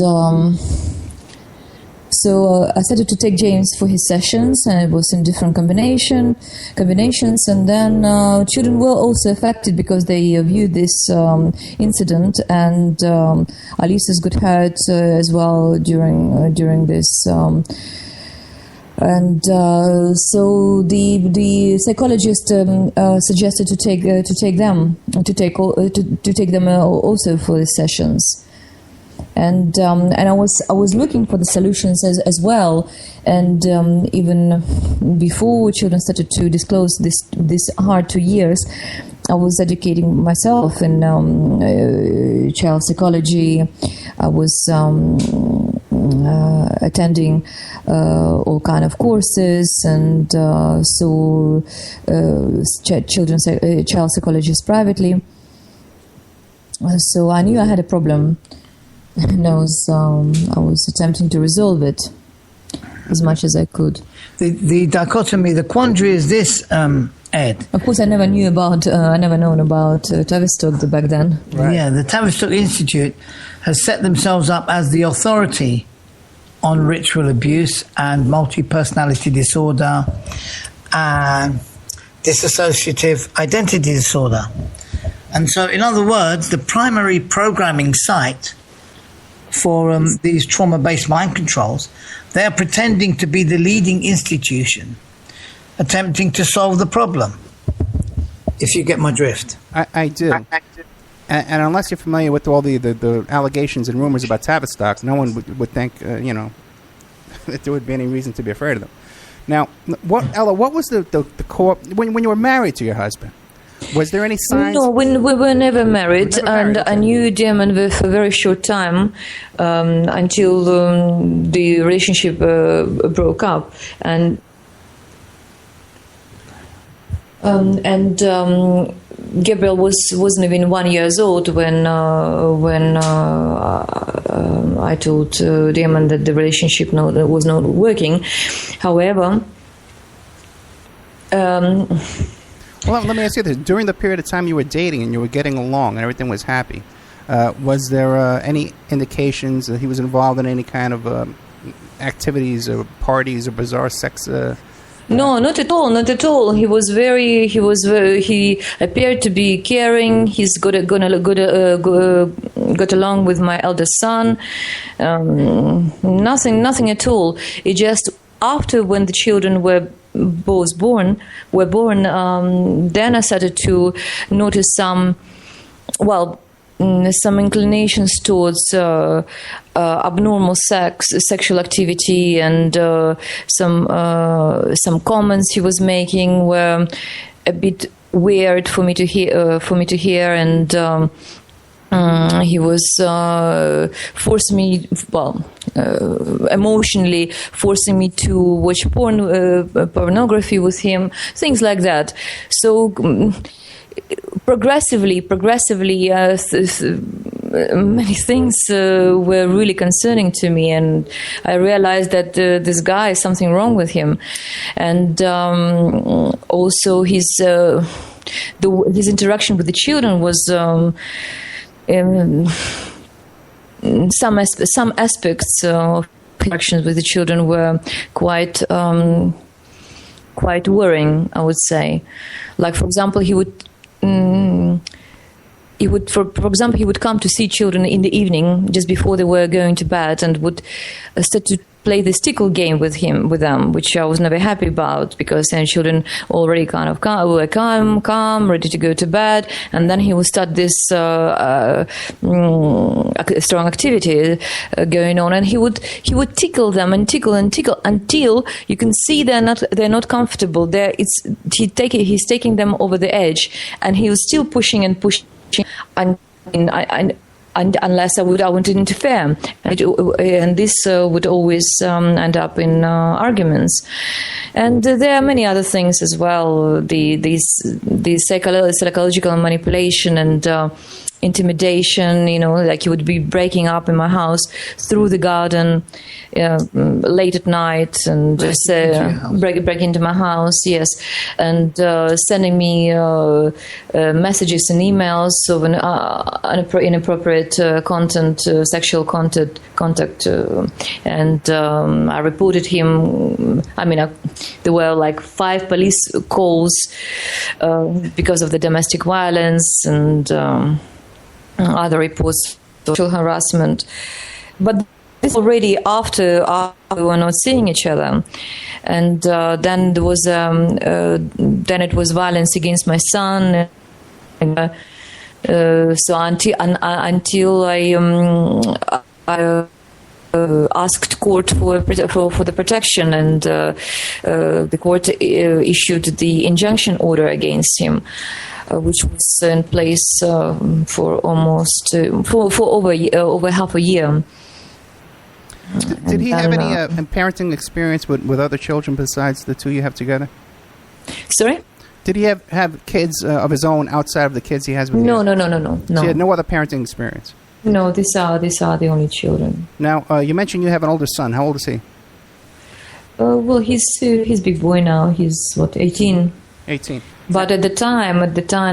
so I started to take James for his sessions, and it was in different combinations. And then children were also affected because they viewed this incident, and Alisa's got hurt as well during this. And so the psychologist suggested to take them also for the sessions. And I was looking for the solutions as well, and even before children started to disclose this hard 2 years, I was educating myself in child psychology. I was attending all kind of courses, and so child psychologists privately. So I knew I had a problem. And I was attempting to resolve it as much as I could. The dichotomy, the quandary is this, Ed. Of course, I never known about Tavistock back then. Right. Yeah, the Tavistock Institute has set themselves up as the authority on ritual abuse and multi-personality disorder and dissociative identity disorder. And so, in other words, the primary programming site for these trauma-based mind controls, they are pretending to be the leading institution, attempting to solve the problem, if you get my drift. I do. And unless you're familiar with all the allegations and rumors about Tavistock, no one would think, that there would be any reason to be afraid of them. Now, Ella, what was the core... When you were married to your husband, was there any signs? No, we were never married, and I knew Damon for a very short time until the relationship broke up, and Gabriel wasn't even 1 year old when I told Damon that the relationship was not working. However. Well, let me ask you this. During the period of time you were dating and you were getting along and everything was happy, was there any indications that he was involved in any kind of activities or parties or bizarre sex? No, not at all. Not at all. He appeared to be caring. He's got along with my eldest son. Nothing at all. It just after when the children were born, then I started to notice some inclinations towards abnormal sexual activity, and some comments he was making were a bit weird for me to hear, and he was forcing me, emotionally forcing me to watch pornography with him, things like that. So progressively, many things were really concerning to me, and I realized that this guy, something wrong with him, and also his interaction with the children was. Some aspects of interactions with the children were quite worrying, I would say. Like, for example, he would come to see children in the evening just before they were going to bed, and would start to play this tickle game with them, which I was never happy about, because then children already kind of were calm, ready to go to bed, and then he would start this strong activity going on, and he would tickle them and tickle until you can see they're not comfortable. He's taking them over the edge, and he was still pushing, and unless I want to interfere, and this would always end up in arguments. And there are many other things as well. The psychological manipulation and intimidation, like he would be breaking up in my house through the garden late at night and break into my house, yes, and sending me messages and emails of inappropriate content, sexual contact, and I reported him. There were like 5 police calls because of the domestic violence and other reports of sexual harassment. But this already after we were not seeing each other, and then there was then it was violence against my son. So until I asked court for the protection, and the court issued the injunction order against him, which was in place for almost for over half a year. Did he have any parenting experience with other children besides the 2 you have together? Sorry? Did he have kids of his own outside of the kids he has with you? No. So he had no other parenting experience? No, these are the only children. Now, you mentioned you have an older son. How old is he? Well, he's big boy now. He's 18. 18. But at the time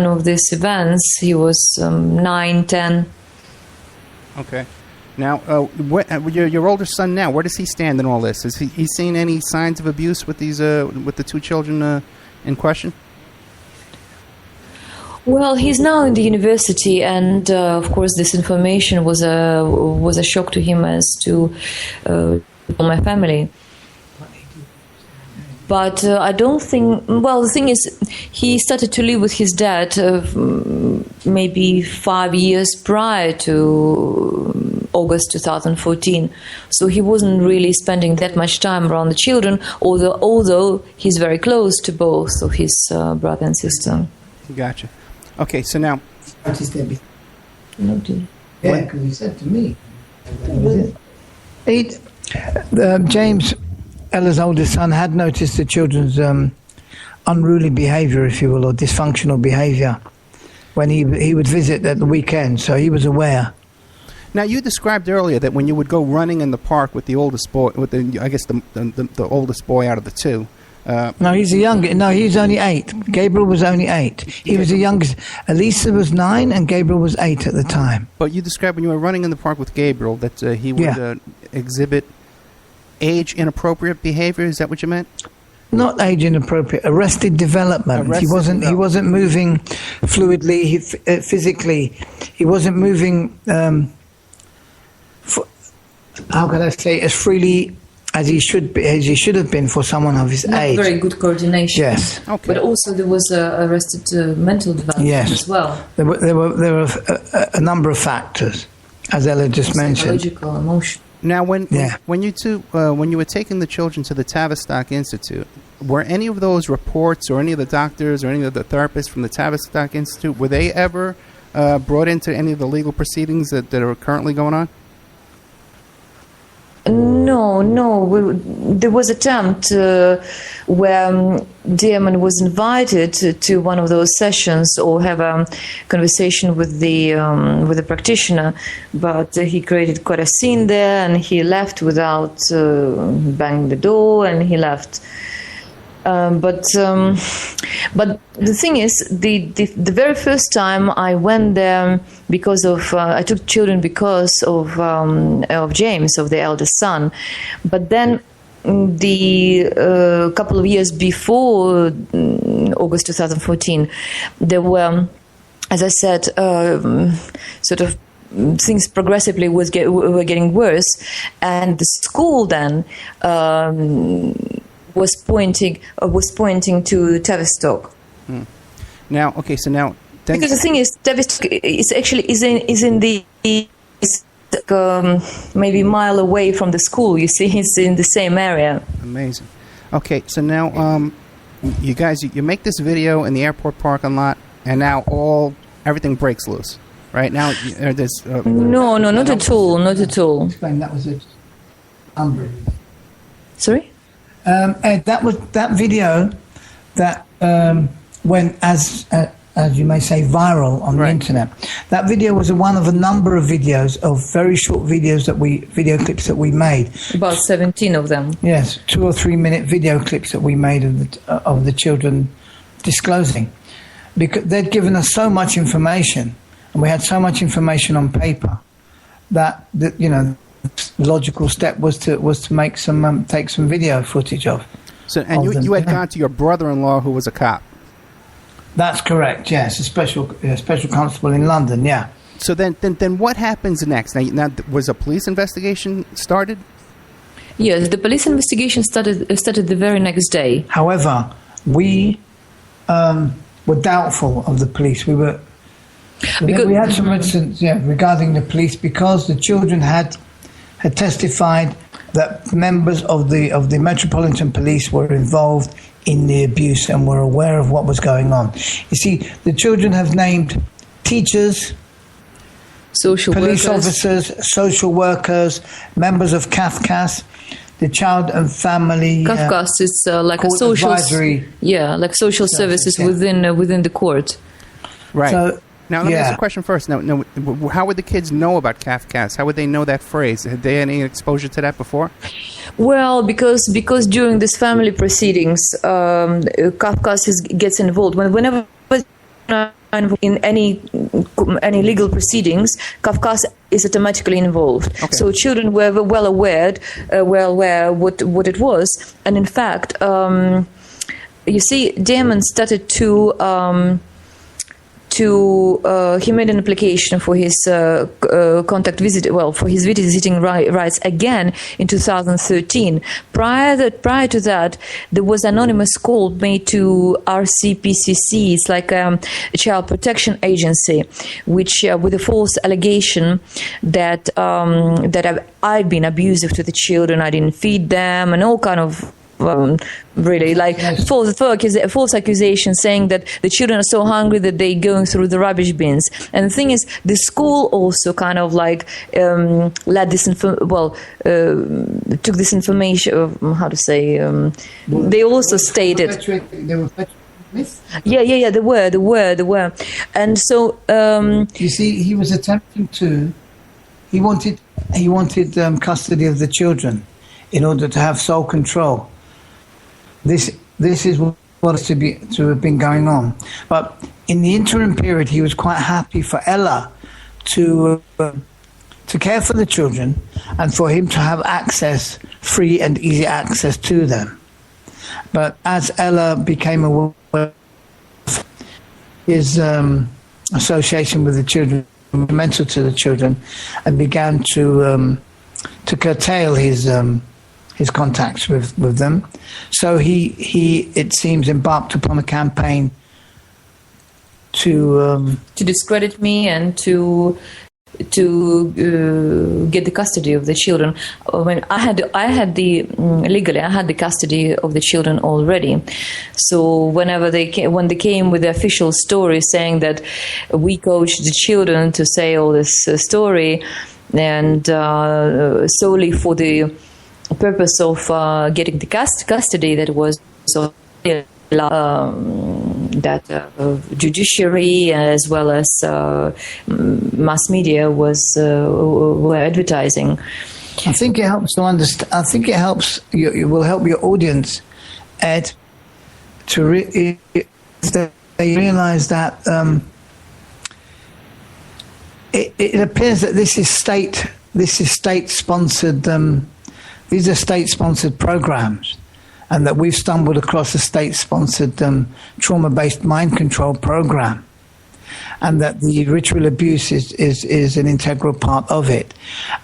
of these events, he was 9, 10. Okay. Now, your older son now, where does he stand in all this? Has he seen any signs of abuse with these with the 2 children in question? Well, he's now in the university, and of course, this information was a shock to him as to my family. But I don't think. Well, the thing is, he started to live with his dad maybe 5 years prior to August 2014. So he wasn't really spending that much time around the children, although he's very close to both of his brother and sister. Gotcha. Okay, so now... Yeah, because he said to me. James, Ella's oldest son, had noticed the children's unruly behaviour, if you will, or dysfunctional behaviour when he would visit at the weekend, so he was aware. Now, you described earlier that when you would go running in the park with the oldest boy, the oldest boy out of the 2. No, he's the youngest. No, he's only 8. Gabriel was only 8. He was the youngest. Elisa was 9 and Gabriel was 8 at the time. But you described when you were running in the park with Gabriel that he would exhibit age-inappropriate behavior. Is that what you meant? Not age-inappropriate, arrested development. He wasn't moving fluidly, physically. He wasn't moving, how can I say, as freely as he should have been for someone of his age. Very good coordination. Yes. Okay. But also there was arrested mental development as well. There were a number of factors, as Ella just mentioned. Psychological, emotional. Now, when you were taking the children to the Tavistock Institute, were any of those reports or any of the doctors or any of the therapists from the Tavistock Institute, were they ever brought into any of the legal proceedings that are currently going on? No. There was an attempt where Dearman was invited to one of those sessions or have a conversation with the practitioner, but he created quite a scene there, and he left without banging the door, and he left. But the thing is, the very first time I went there because of I took children because of James, of the eldest son. But then the couple of years before August 2014, there were, as I said, sort of things progressively were getting worse, and the school then. Was pointing to Tavistock. Now, okay, so now because the thing is, Tavistock is in the maybe a mile away from the school. You see, it's in the same area. Amazing. Okay, so now you guys, you make this video in the airport parking lot, and now everything breaks loose. Right now, there's no, not at all. Explain, that was it. Sorry. Ed, that video that went as as you may say, viral on the internet. That video was one of a number of videos, of very short videos video clips that we made. About 17 of them. Yes, 2 or 3 minute video clips that we made of the children disclosing, because they'd given us so much information, and we had so much information on paper that the logical step was to make some take some video footage of. So, and you had gone to your brother-in-law who was a cop. That's correct. Yes, a special constable in London. Yeah. So then what happens next? Now, was a police investigation started? Yes, the police investigation started the very next day. However, we were doubtful of the police. We had some reticence regarding the police, because the children had testified that members of the Metropolitan Police were involved in the abuse and were aware of what was going on. You see, the children have named teachers, police officers, social workers, members of CAFCAS, the Child and Family. CAFCAS is like a social advisory. Yeah, like social services within the court. Right. So, now, let me ask a question first. Now, how would the kids know about CAFCAS? How would they know that phrase? Had they had any exposure to that before? Well, because during these family proceedings, CAFCAS gets involved. Whenever in any legal proceedings, CAFCAS is automatically involved. Okay. So children were well aware what it was, and in fact, you see, Damon started he made an application for his for his visiting rights again in 2013. Prior to that, there was an anonymous call made to RCPCC. It's like a child protection agency, which with a false allegation that I'd been abusive to the children. I didn't feed them, and all kind of. Really, like false accusations saying that the children are so hungry that they're going through the rubbish bins. And the thing is, the school also kind of like took this information. How to say? They also stated. They were Yeah. They were. And so you see, he was attempting to. He wanted custody of the children in order to have sole control. This is what is to have been going on. But in the interim period, he was quite happy for Ella to care for the children and for him to have free and easy access to them. But as Ella became aware of his association with the children, mental to the children, and began to curtail his contacts with them. So he it seems, embarked upon a campaign to discredit me and to get the custody of the children. When I had the custody of the children already. So when they came with the official story saying that we coached the children to say all this story, and solely for the purpose of getting the custody, that was so that judiciary as well as mass media were advertising. I think it helps to understand. I think it helps. It will help your audience, Ed, to realize that it appears that this is state-sponsored. These are state-sponsored programs, and that we've stumbled across a state-sponsored trauma-based mind control program, and that the ritual abuse is an integral part of it,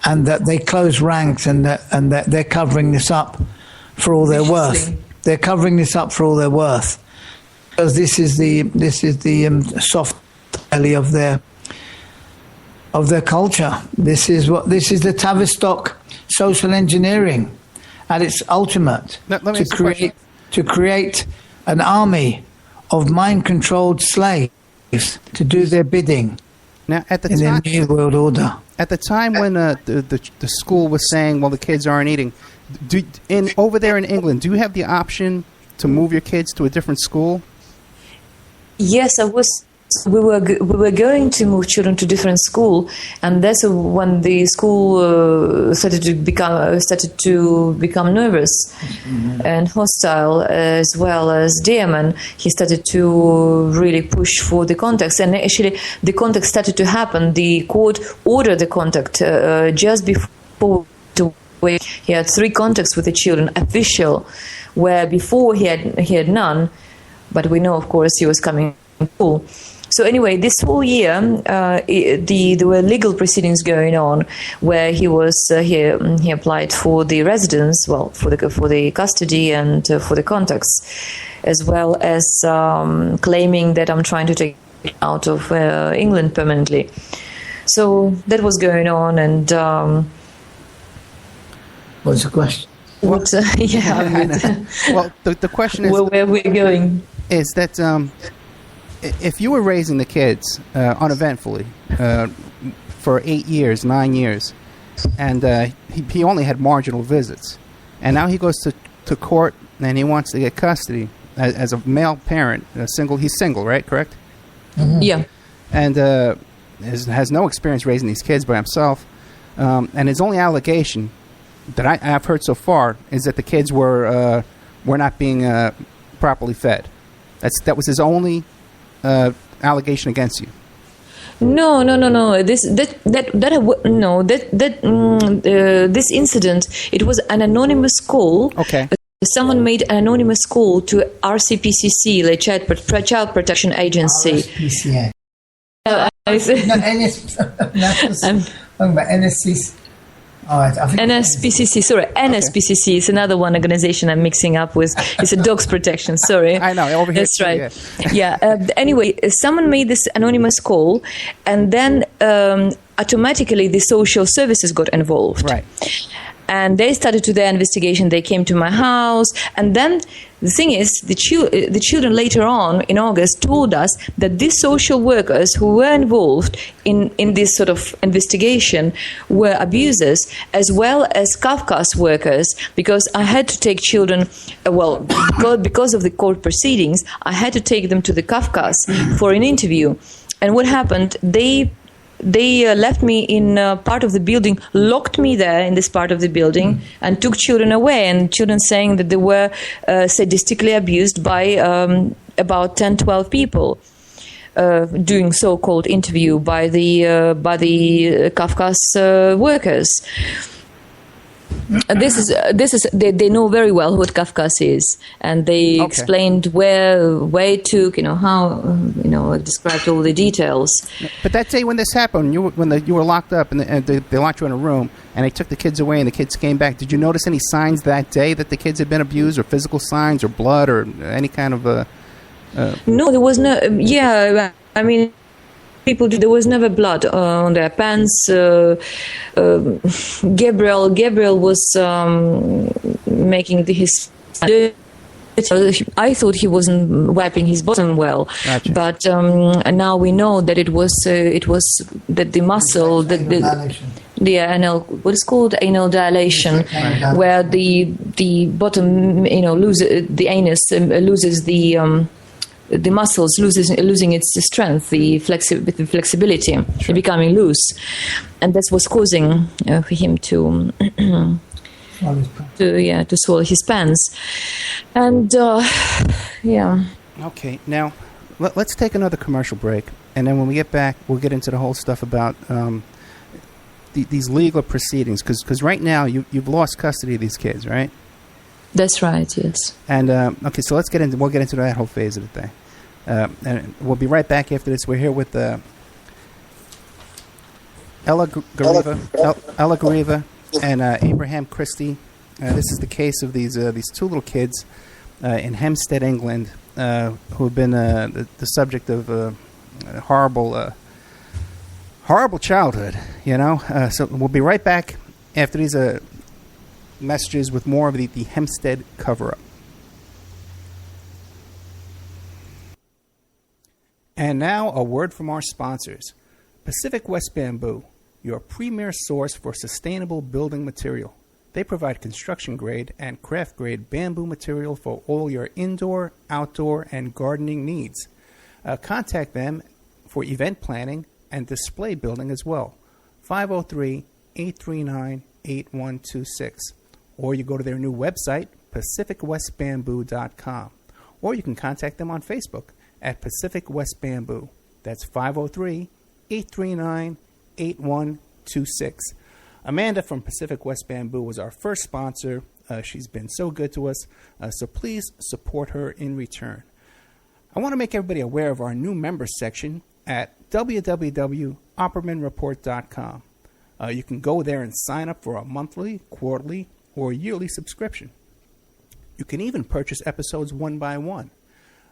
and that they close ranks, and that they're covering this up for all they're worth. They're covering this up for all they're worth, because this is the soft belly of their culture. This is the Tavistock social engineering at its ultimate, to create an army of mind-controlled slaves to do their bidding. Now, at the in time, the New World Order. At the time when the school was saying, well, the kids aren't eating, over there in England, do you have the option to move your kids to a different school? Yes, I was we were going to move children to different school, and that's when the school started to become nervous and hostile, as well as Dearman. He started to really push for the contacts, and actually the contact started to happen. The court ordered the contact just before. He had 3 contacts with the children, official, where before he had none. But we know, of course, he was coming to school. So anyway, this whole year, there were legal proceedings going on, where he applied for the residence, well, for the custody and for the contacts, as well as claiming that I'm trying to take it out of England permanently. So that was going on, and what's the question? Well, the question is, where we're going is that if you were raising the kids uneventfully for 8 years, 9 years, and he only had marginal visits, and now he goes to court and he wants to get custody as a male parent, he's single, right? Correct? Mm-hmm. Yeah. And has no experience raising these kids by himself, and his only allegation that I've heard so far is that the kids were not being properly fed. That was his only allegation against you. No. This incident. It was an anonymous call. Okay. Someone made an anonymous call to RCPCC, the Child Protection Agency. RSPCA. NSCC. NSPCC, sorry, NSPCC is another one organization I'm mixing up with. It's a dogs protection, sorry. I know, over here. That's right. Yeah. Anyway, someone made this anonymous call, and then automatically the social services got involved. Right. And they started to their investigation. They came to my house, and then the thing is, the children later on in August told us that these social workers who were involved in this sort of investigation were abusers, as well as Kafka's workers, because I had to take children, because of the court proceedings, I had to take them to the Kafkas for an interview. And what happened? They left me in part of the building, locked me there in this part of the building, and took children away. And children saying that they were sadistically abused by about 10, 12 people, doing so-called interview by the Kafka's workers. This is they know very well what Kafkas is, and they explained where it took, how, described all the details. But that day when this happened, you were locked up and they locked you in a room and they took the kids away and the kids came back. Did you notice any signs that day that the kids had been abused, or physical signs, or blood, or any kind of No, there was no. Yeah, I mean, there was never blood on their pants. Gabriel was making his. I thought he wasn't wiping his bottom well, Gotcha. But now we know that it was that the muscle, the anal, what is called anal dilation, where the bottom, loses, the anus loses the muscles losing its strength, the flexibility, becoming loose, and that's what's causing for him to swallow his pants, and Okay, now let's take another commercial break, and then when we get back, we'll get into the whole stuff about these legal proceedings, because right now you've lost custody of these kids, right? That's right, yes. And okay, so we'll get into that whole phase of the thing. And we'll be right back after this. We're here with Ella Gariva and Abraham Christie. This is the case of these two little kids in Hampstead, England, who have been the subject of horrible childhood. So we'll be right back after these messages with more of the Hampstead cover-up. And now a word from our sponsors. Pacific West Bamboo, your premier source for sustainable building material. They provide construction-grade and craft-grade bamboo material for all your indoor, outdoor, and gardening needs. Contact them for event planning and display building as well. 503-839-8126. Or you go to their new website, pacificwestbamboo.com. Or you can contact them on Facebook at Pacific West Bamboo. That's 503-839-8126. Amanda from Pacific West Bamboo was our first sponsor. She's been so good to us, so please support her in return. I want to make everybody aware of our new members section at www.oppermanreport.com. You can go there and sign up for a monthly, quarterly, or yearly subscription. You can even purchase episodes one by one.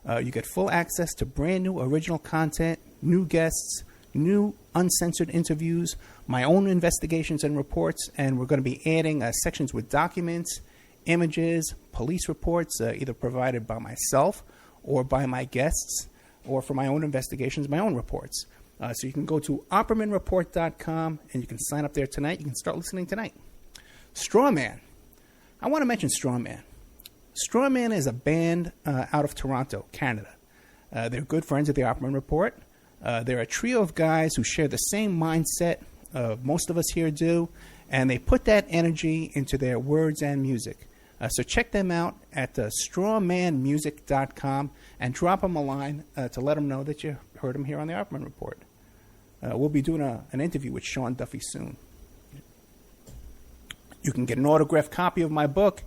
You get full access to brand new original content, new guests, new uncensored interviews, my own investigations and reports, and we're going to be adding sections with documents, images, police reports, either provided by myself or by my guests, or for my own investigations, my own reports. So you can go to oppermanreport.com and you can sign up there tonight. You can start listening tonight. Strawman. I want to mention Strawman. Strawman is a band out of Toronto, Canada. They're good friends of the Opperman Report. They're a trio of guys who share the same mindset most of us here do, and they put that energy into their words and music. So check them out at strawmanmusic.com and drop them a line to let them know that you heard them here on the Opperman Report. We'll be doing an interview with Sean Duffy soon. You can get an autographed copy of my book,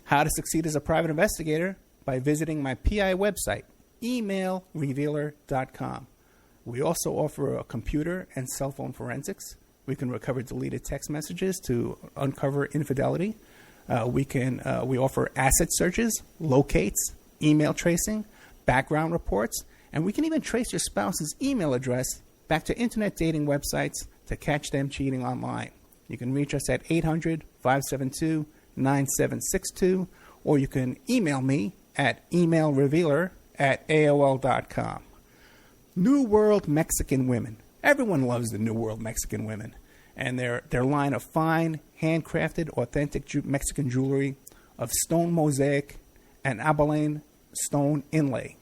How to Succeed as a Private Investigator, by visiting my PI website, emailrevealer.com. We also offer a computer and cell phone forensics. We can recover deleted text messages to uncover infidelity. We offer asset searches, locates, email tracing, background reports, and we can even trace your spouse's email address back to internet dating websites to catch them cheating online. You can reach us at 800-572-9762, or you can email me at emailrevealer@aol.com. New World Mexican Women. Everyone loves the New World Mexican Women, and their line of fine, handcrafted, authentic Mexican jewelry of stone mosaic and abalone stone inlay.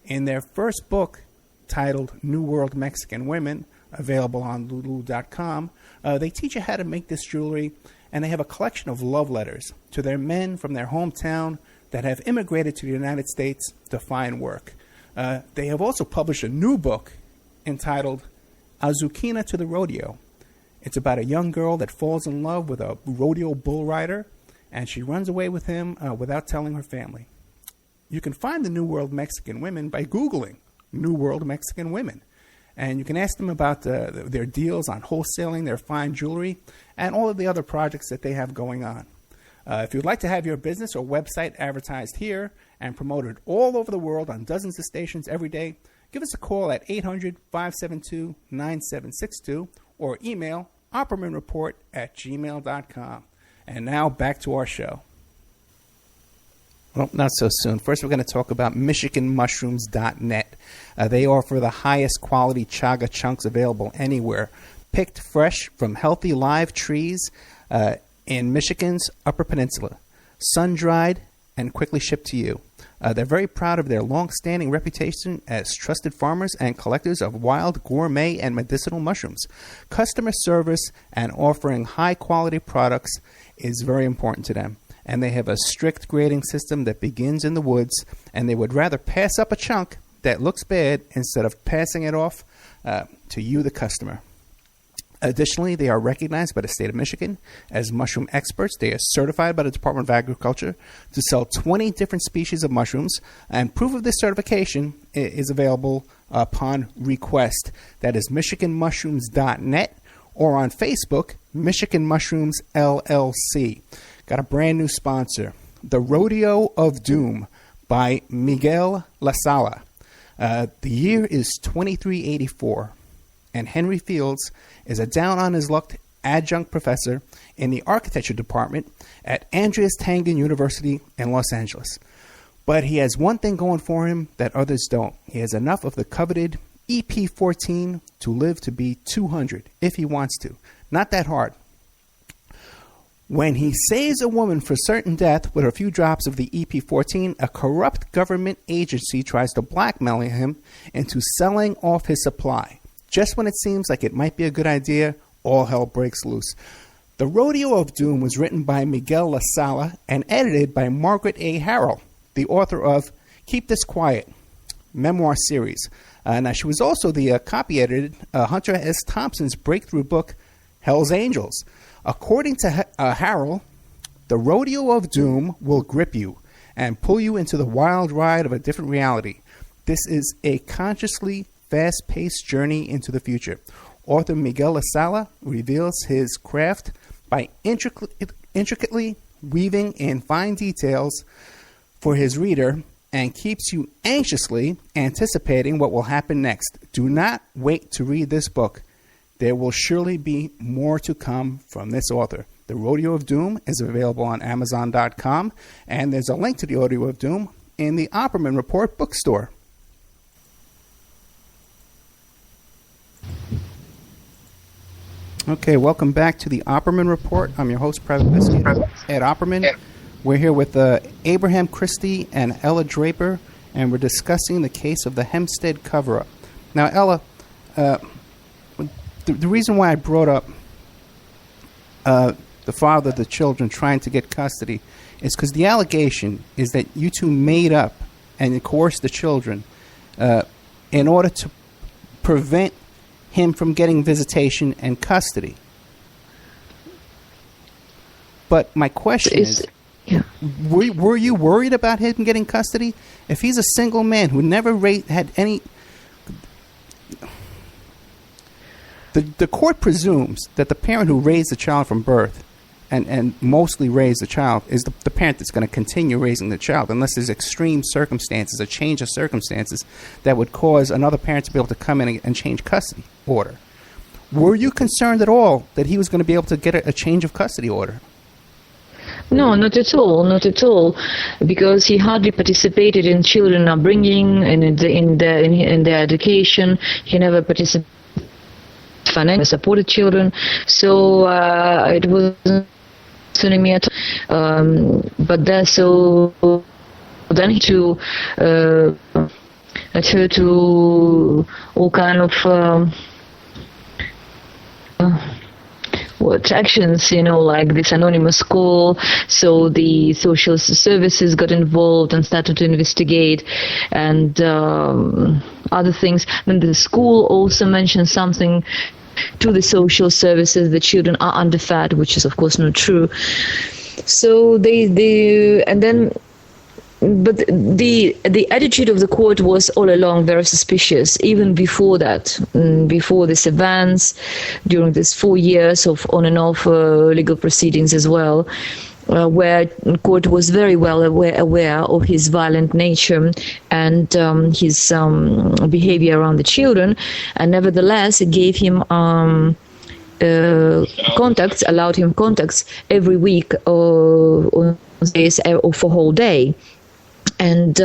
In their first book, titled New World Mexican Women, available on lulu.com, they teach you how to make this jewelry, and they have a collection of love letters to their men from their hometown that have immigrated to the United States to find work. They have also published a new book entitled Azuquina to the Rodeo. It's about a young girl that falls in love with a rodeo bull rider, and she runs away with him without telling her family. You can find the New World Mexican Women by Googling New World Mexican Women. And you can ask them about their deals on wholesaling their fine jewelry and all of the other projects that they have going on. If you'd like to have your business or website advertised here and promoted all over the world on dozens of stations every day, give us a call at 800-572-9762 or email oppermanreport@gmail.com. And now back to our show. Well, not so soon. First, we're going to talk about MichiganMushrooms.net. They offer the highest quality chaga chunks available anywhere, picked fresh from healthy live trees in Michigan's Upper Peninsula, sun-dried and quickly shipped to you. They're very proud of their long-standing reputation as trusted farmers and collectors of wild, gourmet, and medicinal mushrooms. Customer service and offering high-quality products is very important to them. And they have a strict grading system that begins in the woods, and they would rather pass up a chunk that looks bad instead of passing it off to you, the customer. Additionally, they are recognized by the state of Michigan as mushroom experts. They are certified by the Department of Agriculture to sell 20 different species of mushrooms, and proof of this certification is available upon request. That is MichiganMushrooms.net or on Facebook, Michigan Mushrooms LLC. Got a brand new sponsor, The Rodeo of Doom by Miguel La Sala. The year is 2384, and Henry Fields is a down-on-his-luck adjunct professor in the architecture department at Andreas Tangen University in Los Angeles. But he has one thing going for him that others don't. He has enough of the coveted EP14 to live to be 200 if he wants to. Not that hard. When he saves a woman for certain death with a few drops of the EP14, a corrupt government agency tries to blackmail him into selling off his supply. Just when it seems like it might be a good idea, all hell breaks loose. The Rodeo of Doom was written by Miguel La Sala and edited by Margaret A. Harrell, the author of Keep This Quiet, memoir series. Now, she was also the copy-edited Hunter S. Thompson's breakthrough book, Hell's Angels. According to Harrell, the Rodeo of Doom will grip you and pull you into the wild ride of a different reality. This is a consciously fast-paced journey into the future. Author Miguel La Sala reveals his craft by intricately weaving in fine details for his reader and keeps you anxiously anticipating what will happen next. Do not wait to read this book. There will surely be more to come from this author. The Rodeo of Doom is available on Amazon.com, and there's a link to the Rodeo of Doom in the Opperman Report bookstore. Okay, welcome back to the Opperman Report. I'm your host, Private Investigator Ed Opperman. We're here with Abraham Christie and Ella Draper, and we're discussing the case of the Hampstead cover-up. Now, Ella, the reason why I brought up the father of the children trying to get custody is because the allegation is that you two made up and coerced the children in order to prevent him from getting visitation and custody. But my question is, were you worried about him getting custody? If he's a single man who never had any... The court presumes that the parent who raised the child from birth and mostly raised the child is the parent that's going to continue raising the child unless there's extreme circumstances, a change of circumstances that would cause another parent to be able to come in and change custody order. Were you concerned at all that he was going to be able to get a change of custody order? No, not at all, because he hardly participated in children upbringing and in their education. He never participated financially supported children, so it wasn't concerning me at all. But then, so then he to adhere to all kind of actions, like this anonymous call. So the social services got involved and started to investigate, and other things. Then the school also mentioned something to the social services, the children are underfed, which is of course not true. So but the attitude of the court was all along very suspicious, even before that, before these events, during these 4 years of on and off legal proceedings as well, where the court was very well aware of his violent nature and his behavior around the children, and nevertheless it gave him contacts, allowed him contacts every week or days or for whole day. And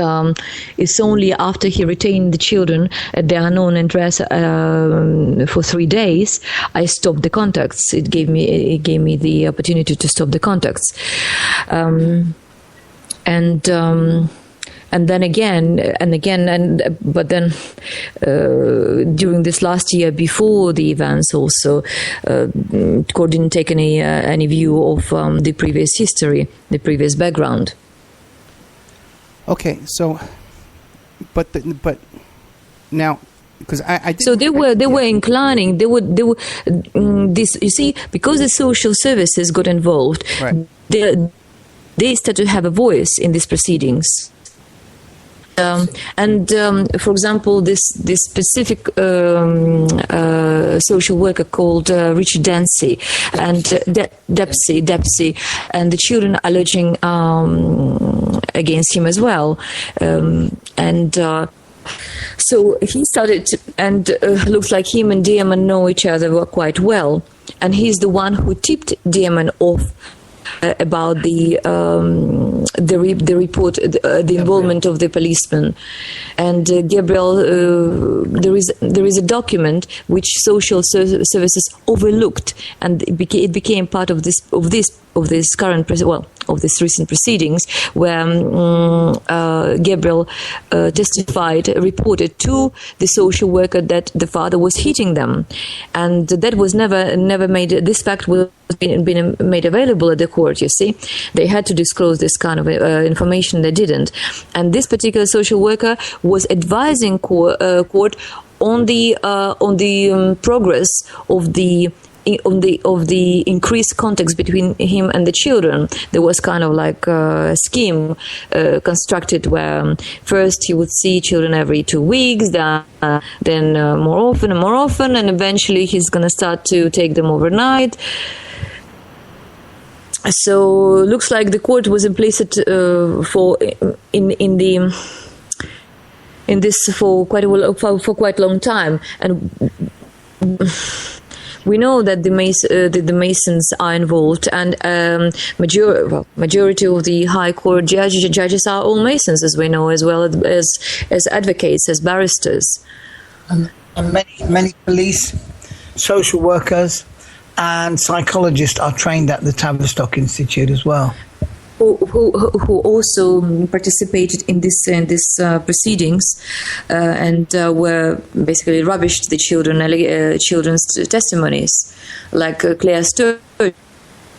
it's only after he retained the children at their unknown address for 3 days, I stopped the contacts. It gave me the opportunity to stop the contacts, and then again, but then during this last year before the events, also court didn't take any view of the previous history, the previous background. Okay, so, but now, because I so they were inclining. They were this. You see, because the social services got involved, right. They started to have a voice in these proceedings. For example, this specific social worker called Richard Dempsey and Dempsey, and the children are alleging against him as well, so he started and looks like him and Diamond know each other quite well, and he's the one who tipped Diamond off about the report, the involvement of the policeman. And Gabriel, there is a document which social services overlooked, and it became part of this this recent proceedings, where Gabriel reported to the social worker that the father was hitting them, and that was never made. This fact was been made available at the court. You see, they had to disclose this kind of information. They didn't, and this particular social worker was advising court on the progress of the increased context between him and the children. There was kind of like a scheme constructed where first he would see children every 2 weeks, then more often, and eventually he's going to start to take them overnight. So looks like the court was implicit in this for quite a long time, and we know that the Masons are involved, and majority of the High Court judges are all Masons, as we know, as well as advocates, as barristers, and many police, social workers, and psychologists are trained at the Tavistock Institute as well. Who also participated in this proceedings and were basically rubbished the children's testimonies, like Claire Sturge, for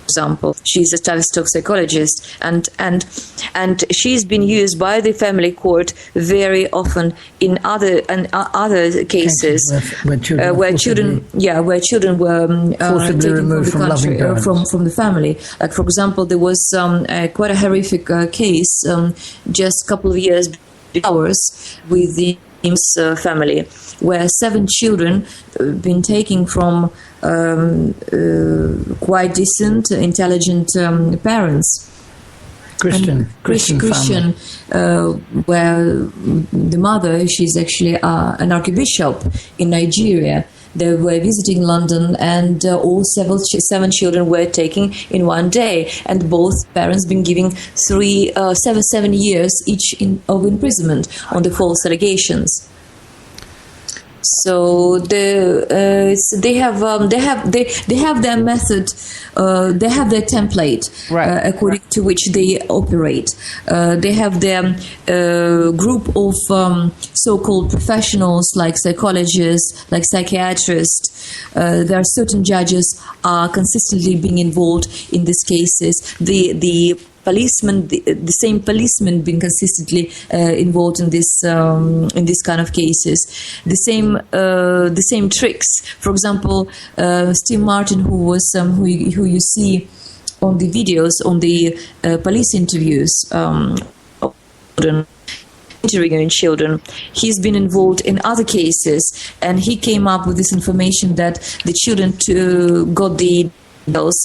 example. She's a Tavistock psychologist, and she's been used by the family court very often in other cases where children were forcibly removed from loving parents, from the family. Like, for example, there was quite a horrific case just a couple of years before with the Eames family, where 7 children been taken from quite decent, intelligent parents. Christian where the mother, she's actually an archbishop in Nigeria. They were visiting London, and all 7 children were taken in one day, and both parents been given 7 years each of imprisonment on the false allegations. So they have their method, they have their template, right, according to which they operate. They have their group of so-called professionals, like psychologists, like psychiatrists. There are certain judges are consistently being involved in these cases. The policemen, the same policemen, being consistently involved in this kind of cases. The same tricks. For example, Steve Martin, who you see on the videos, on the police interviews, interviewing children, he's been involved in other cases, and he came up with this information that the children got the details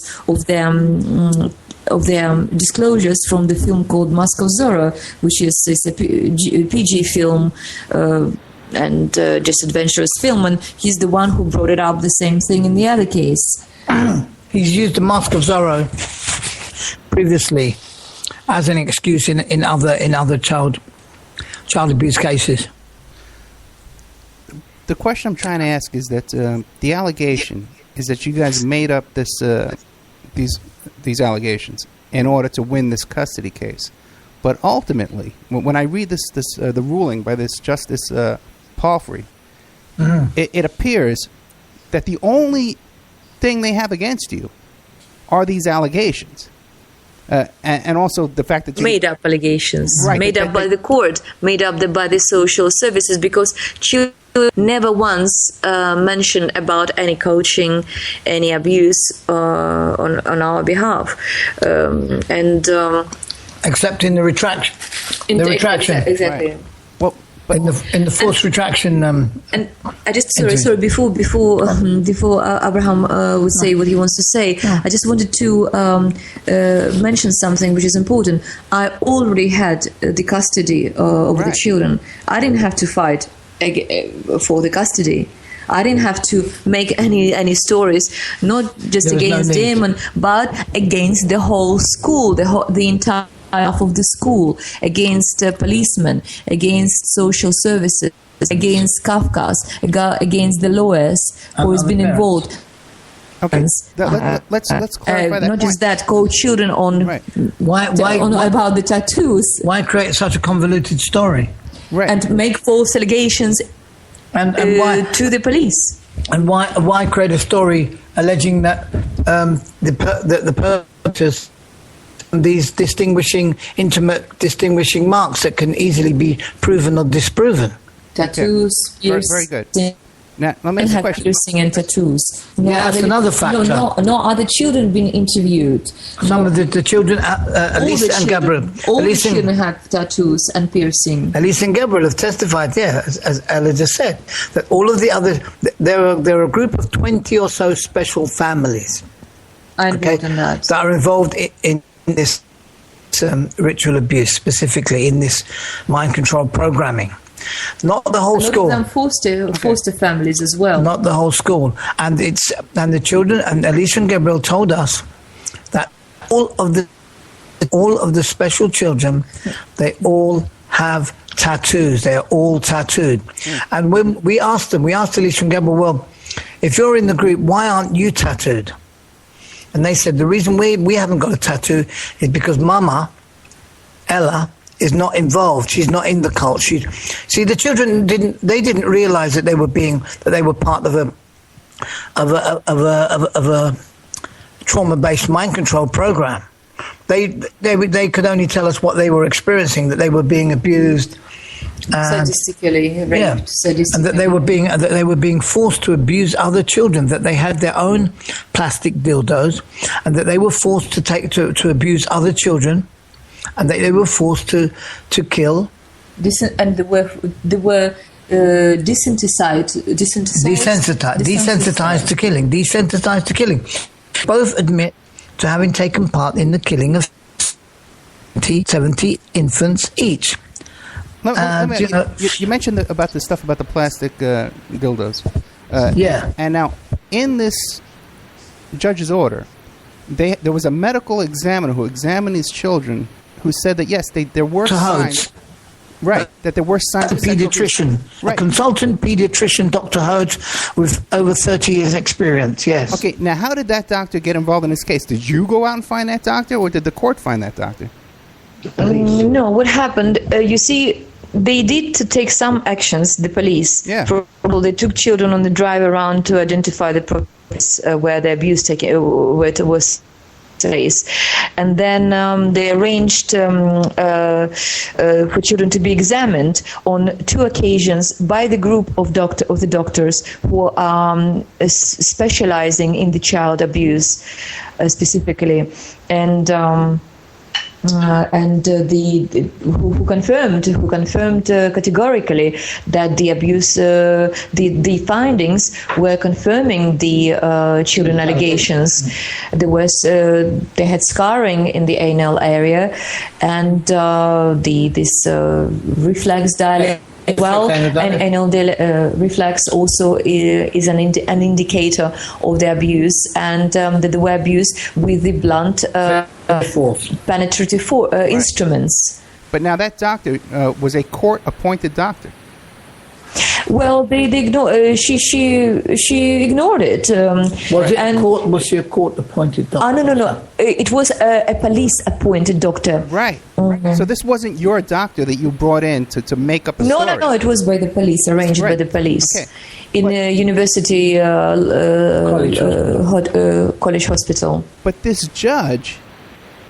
of their disclosures from the film called Mask of Zorro, which is a PG film and just adventurous film, and he's the one who brought it up the same thing in the other case. He's used the Mask of Zorro previously as an excuse in other child abuse cases. The question I'm trying to ask is that the allegation is that you guys made up these allegations in order to win this custody case, but ultimately, when I read the ruling by this Justice Palfrey, it appears that the only thing they have against you are these allegations. And also the fact that you made up allegations, right, made up by the court, made up by the social services, because children never once mentioned about any coaching, any abuse on our behalf, except in the retraction. Exactly. Right. Well, but in the forced retraction. And I just sorry before Abraham would say what he wants to say, I just wanted to mention something which is important. I already had the custody over the children. I didn't have to fight for the custody. I didn't have to make any stories, not just against Damon, but against the whole school, the entire half of the school, against policemen, against social services, against Kafkas, against the lawyers who has been involved. Okay, let's clarify that not just that, call children on Why about the tattoos. Why create such a convoluted story? Right. And make false allegations And why to the police. And why create a story alleging that the perpetrators these intimate distinguishing marks that can easily be proven or disproven? Tattoos, piercing. Very good. Now, let me ask you a question. Piercing and tattoos. That's another factor. No other children been interviewed. Some of the children, Elise and Gabriel. All the children had tattoos and piercing. Elise and Gabriel have testified, as Ella just said, that all of the others, there are a group of 20 or so special families. That are involved in this ritual abuse, specifically in this mind control programming. Not the whole school. A lot of them foster families as well. Not the whole school. And the children, and Alicia and Gabriel told us that all of the special children, they all have tattoos. They are all tattooed. And when we asked Alicia and Gabriel, well, if you're in the group, why aren't you tattooed? And they said the reason we haven't got a tattoo is because Mama, Ella, is not involved. She's not in the cult. See, the children didn't realize that they were part of a trauma-based mind control program. They could only tell us what they were experiencing, that they were being abused, sadistically raped, and that they were being forced to abuse other children. That they had their own plastic dildos, and that they were forced to abuse other children. And they were forced to kill. And they were desensitized to killing. Both admit to having taken part in the killing of 70 infants each. You mentioned about the stuff about the plastic dildos. Yeah. And now, in this judge's order, there was a medical examiner who examined these children, who said that yes, there were signs. Right, that there were signs. A pediatrician, a consultant pediatrician, Dr. Hodes, with over 30 years' experience. Yes. Okay, now how did that doctor get involved in this case? Did you go out and find that doctor, or did the court find that doctor? No, what happened? You see, they did take some actions. The police, for example, they took children on the drive around to identify the place where the abuse where it was place, and then they arranged for children to be examined on 2 occasions by the group of the doctors who are specializing in the child abuse specifically, and who confirmed categorically that the abuse, the findings were confirming the children allegations. They had scarring in the anal area, and this reflex dilation. Well, and anal reflex also is an indicator of the abuse, and that they were abused with the blunt penetrative instruments. But now that doctor was a court-appointed doctor. Well, they ignored. She ignored it. Was she a court-appointed doctor? No. It was a police-appointed doctor. Right. So this wasn't your doctor that you brought in to make up a story. No. It was by the police, arranged by the police. Okay. In a university college hospital. But this judge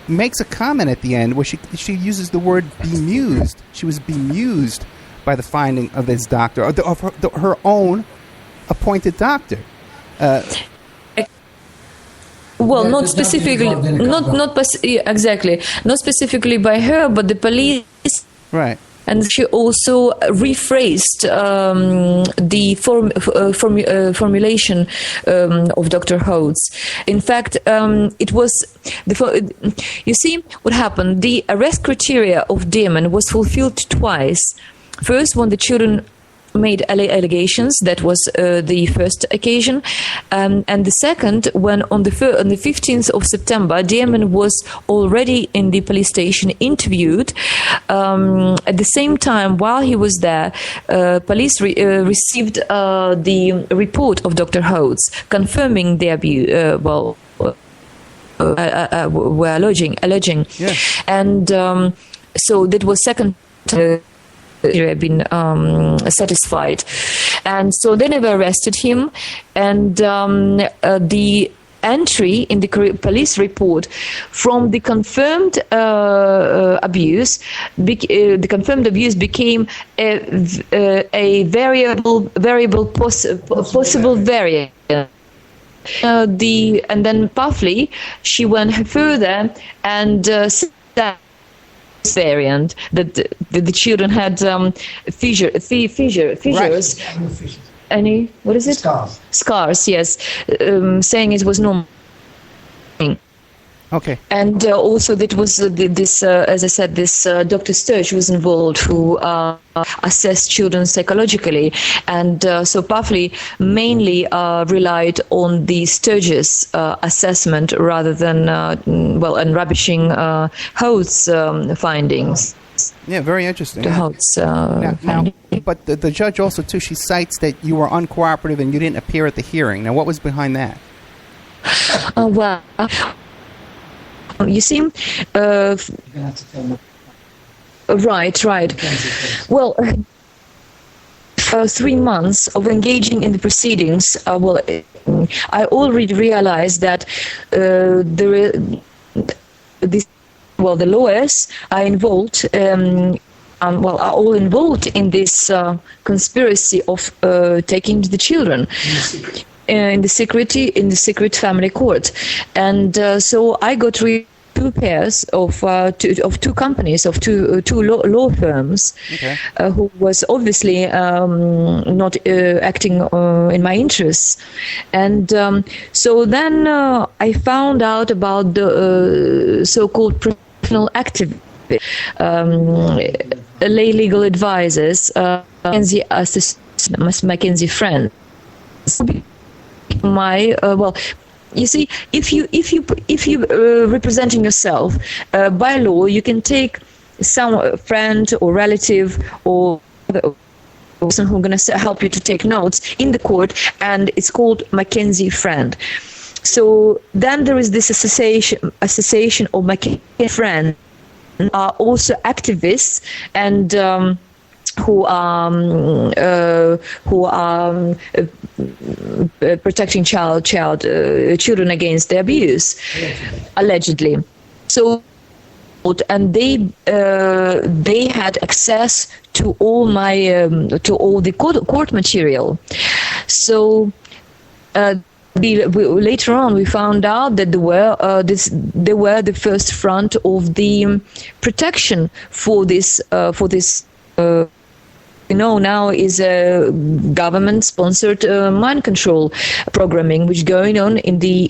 makes a comment at the end where she uses the word bemused. She was bemused by the finding of this doctor, of her own appointed doctor. Well, not specifically, exactly, not specifically by her, but the police. Right. And she also rephrased the formulation of Dr. Hodes. In fact, it was you see what happened. The arrest criteria of Demon was fulfilled twice. First, when the children made allegations. That was the first occasion, and the second, when on the 15th of September, Diamond was already in the police station interviewed. At the same time, while he was there, police received the report of Dr. Holtz confirming the abuse. Were alleging, Yeah. and so that was second. Have been satisfied, and so they never arrested him, and the entry in the police report from the confirmed abuse, the confirmed abuse became a possible variant. And then Puffley, she went further and said that variant that the children had fissures. Right. Any, what is it? Scars, yes. Saying it was normal. Okay. And also that was this, as I said, this Dr. Sturge was involved, who assessed children psychologically. And so Puffley mainly relied on the Sturge's assessment rather than, and rubbishing Holt's findings. Yeah, very interesting. Holt's now, but the judge also, too, she cites that you were uncooperative and you didn't appear at the hearing. Now, what was behind that? Well... You see, right. Well, 3 months of engaging in the proceedings, I already realized that the lawyers are involved. Are all involved in this conspiracy of taking the children. In the secret family court, and so I got two pairs of two companies, of two law firms, okay. Who was obviously not acting in my interests, and so then I found out about the so-called professional activists, lay legal advisors, Mackenzie friends. You see, if you representing yourself by law, you can take some friend or relative or person who's going to help you to take notes in the court, and it's called Mackenzie friend. So then there is this association of Mackenzie friends are also activists and who are protecting children against the abuse, allegedly. So, and they had access to all the court material. So. Later on, we found out that they were the first front of the protection for this. Now is a government-sponsored mind control programming which is going on in the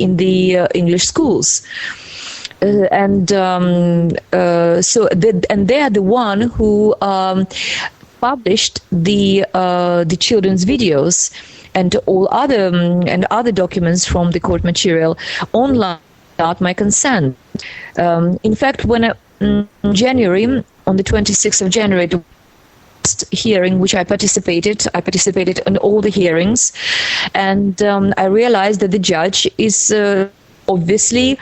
English schools. So they are the one who published the children's videos and all other documents from the court material online without my consent. In fact, when in January, on the 26th of January, the hearing which I participated in all the hearings, and I realized that the judge is obviously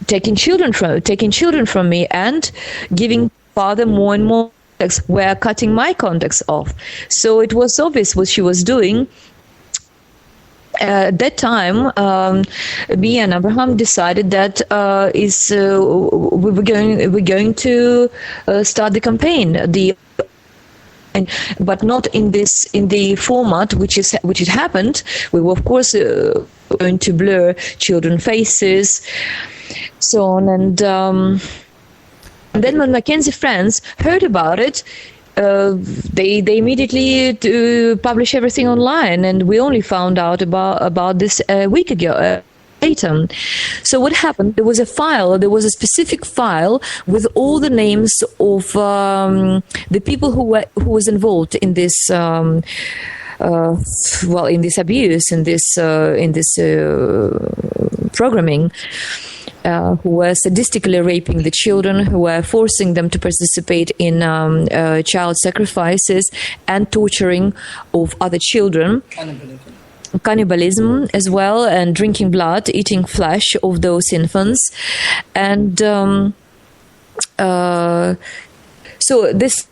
taking children from me and giving father more and more. Were cutting my contacts off. So it was obvious what she was doing. At that time, me and Abraham decided that we're going to start the campaign. But not in the format which it happened. We were of course going to blur children's faces, so on and then when Mackenzie friends heard about it, they immediately published everything online, and we only found out about this a week ago. later. So what happened? There was a specific file with all the names of the people who was involved in this in this abuse, in this programming, who were sadistically raping the children, who were forcing them to participate in child sacrifices and torturing of other children. Cannibalism as well, and drinking blood, eating flesh of those infants. And so this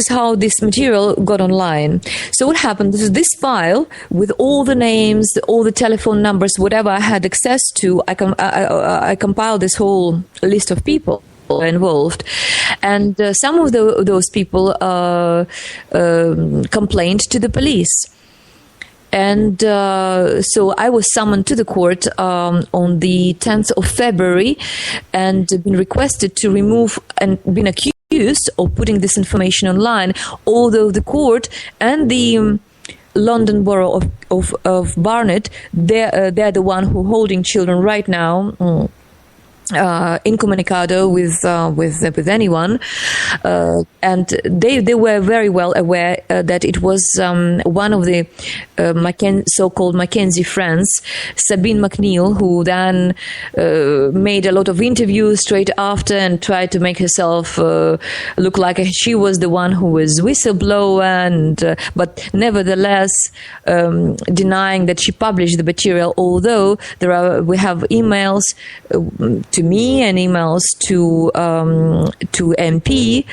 is how this material got online. So what happened is this file with all the names, all the telephone numbers, whatever I had access to, I compiled this whole list of people involved, and some of those people complained to the police. And so I was summoned to the court on the 10th of February and been requested to remove and been accused of putting this information online, although the court and the London Borough of Barnet, they're the one who holding children right now. Incommunicado with anyone, and they were very well aware that it was one of the so-called Mackenzie friends, Sabine McNeil, who then made a lot of interviews straight after and tried to make herself look like she was the one who was whistleblower, and but nevertheless denying that she published the material. Although we have emails to me and emails to MP,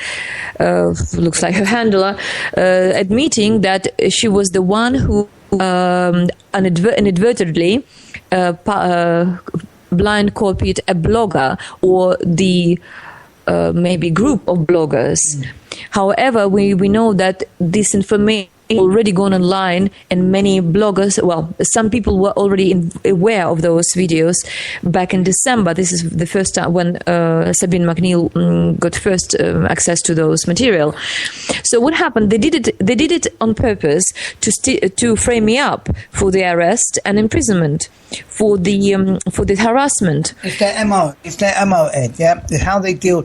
looks like her handler, admitting that she was the one who inadvertently blind copied a blogger or the maybe group of bloggers. However, we know that this information already gone online, and many bloggers, some people were already aware of those videos back in December. This is the first time when Sabine McNeil got first access to those material. So what happened? They did it on purpose to frame me up for the arrest and imprisonment, for the harassment. It's their MO, Ed. Yeah, it's how they deal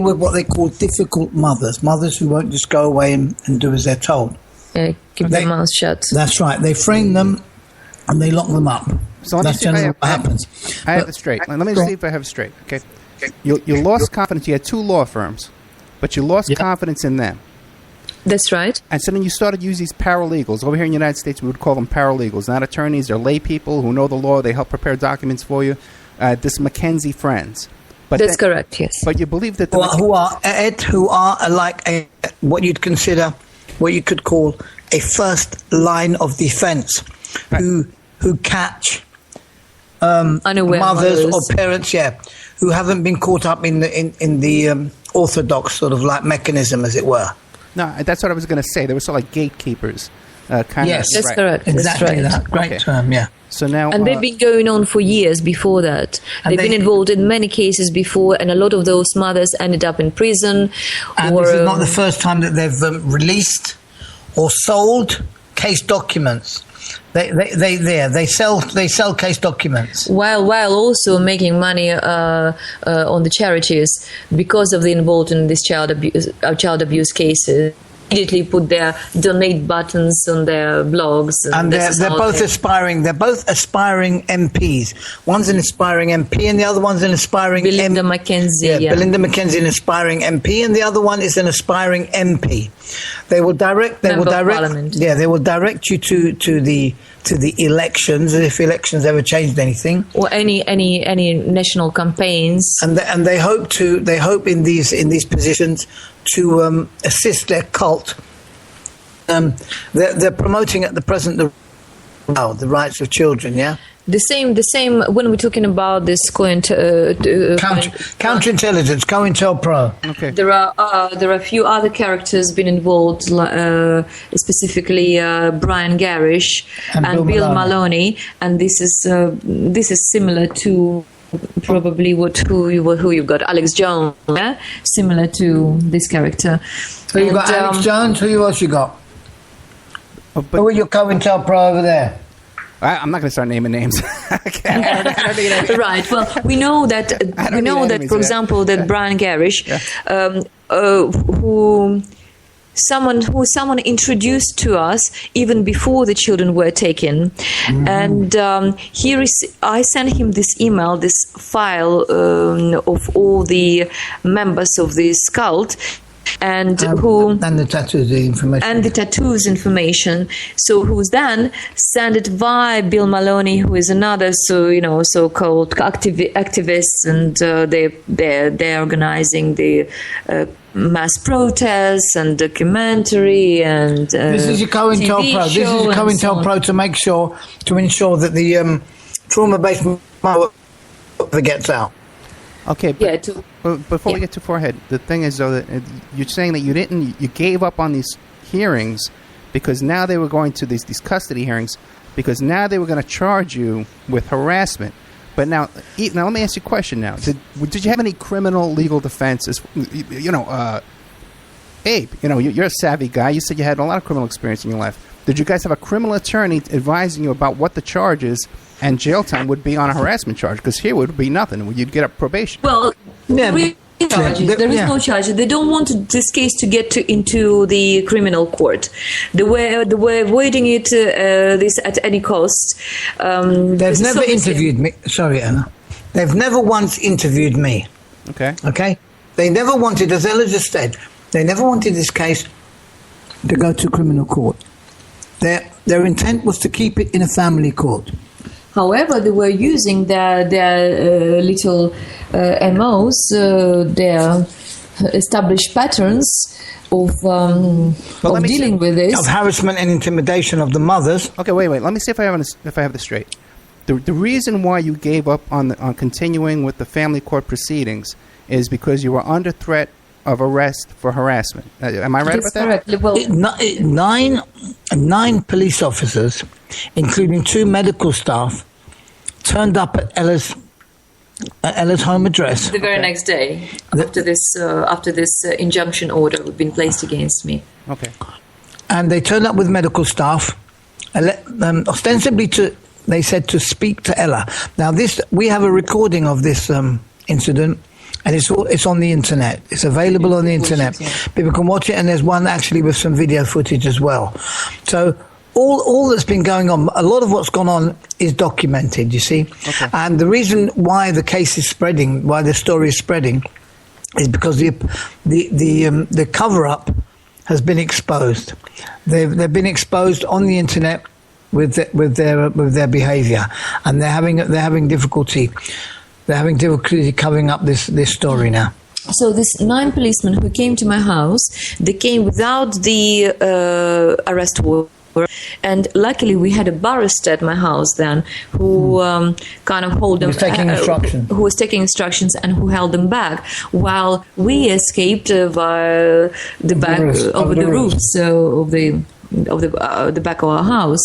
with what they call difficult mothers who won't just go away and do as they're told. Yeah, keep their mouths shut. That's right. They frame them and they lock them up. So that's generally what happens. I have it straight. Let me see if I have it straight. Okay, you lost confidence. You had two law firms, but you lost confidence in them. That's right. And so then you started to use these paralegals. Over here in the United States, we would call them paralegals, not attorneys. They're lay people who know the law. They help prepare documents for you. This Mackenzie friends. But that's correct, yes. But you believe that who are like what you'd consider, what you could call a first line of defense, right, who catch mothers or parents, who haven't been caught up in the orthodox sort of like mechanism, as it were. No, that's what I was going to say. They were sort of like gatekeepers. Yes, that's correct. Exactly that's that. Great term, yeah. So now, and they've been going on for years before that. They've been involved in many cases before, and a lot of those mothers ended up in prison. And this is not the first time that they've released or sold case documents. They sell case documents while also making money on the charities because of the involved in these child abuse cases. Immediately put their donate buttons on their blogs, and they're both aspiring. They're both aspiring MPs. One's an aspiring MP, and the other one's an aspiring Belinda Mackenzie. Belinda Mackenzie, an aspiring MP, and the other one is an aspiring MP. They will direct. Parliament. Yeah, they will direct you to the elections, if elections ever changed anything, or any national campaigns. And they hope in these positions to assist their cult. They're promoting at the present the rights of children. Yeah. The same. When we're talking about this counterintelligence, COINTELPRO. Okay. There are a few other characters been involved, specifically Brian Garish and Bill Maloney, and this is similar to probably who you've got, Alex Jones, similar to this character. So you've got Alex Jones. Who else you got? Who are your COINTELPRO over there? I'm not going to start naming names. Right. Well, we know that. For example, that Brian Garish, who someone introduced to us even before the children were taken, and I sent him this email, this file of all the members of this cult. And the tattoos information. So who's then sent it via Bill Maloney, who is another so-called activist, and they're organizing the mass protests and documentary and this is your COINTELPRO. This is your COINTELPRO to ensure that the trauma-based malware gets out. Okay, but before we get too far ahead, the thing is, though, that you're saying that you gave up on these hearings because now they were going to these custody hearings because now they were going to charge you with harassment. But now let me ask you a question now. Did you have any criminal legal defenses? Abe, you're a savvy guy. You said you had a lot of criminal experience in your life. Did you guys have a criminal attorney advising you about what the charges and jail time would be on a harassment charge? Because here would be nothing. You'd get a probation. Well, there is no charge. They don't want this case to get into the criminal court. They were avoiding it this at any cost. They've never interviewed me. Sorry, Anna. They've never once interviewed me. Okay. They never wanted, as Ella just said, they never wanted this case to go to criminal court. Their intent was to keep it in a family court. However, they were using their little MOs, their established patterns of dealing with this. Of harassment and intimidation of the mothers. Okay, wait. Let me see if I have this straight. The reason why you gave up on continuing with the family court proceedings is because you were under threat of arrest for harassment. Am I right about that? Correct. Well, nine police officers, including 2 medical staff, turned up at Ella's home address the very next day after this injunction order had been placed against me. Okay. And they turned up with medical staff, ostensibly they said to speak to Ella. Now we have a recording of this incident. And it's on the internet. It's available on the internet. People can watch it, and there's one actually with some video footage as well. So all that's been going on, a lot of what's gone on is documented, you see. Okay. And the reason why the case is spreading, why the story is spreading, is because the cover-up has been exposed. They've been exposed on the internet with their behaviour, and they're having difficulty. They're having difficulty covering up this story now. So this 9 policemen who came to my house, they came without the arrest warrant. And luckily we had a barrister at my house then who kind of held them. Who was taking instructions and who held them back while we escaped via the back over the roof, so of the back of our house.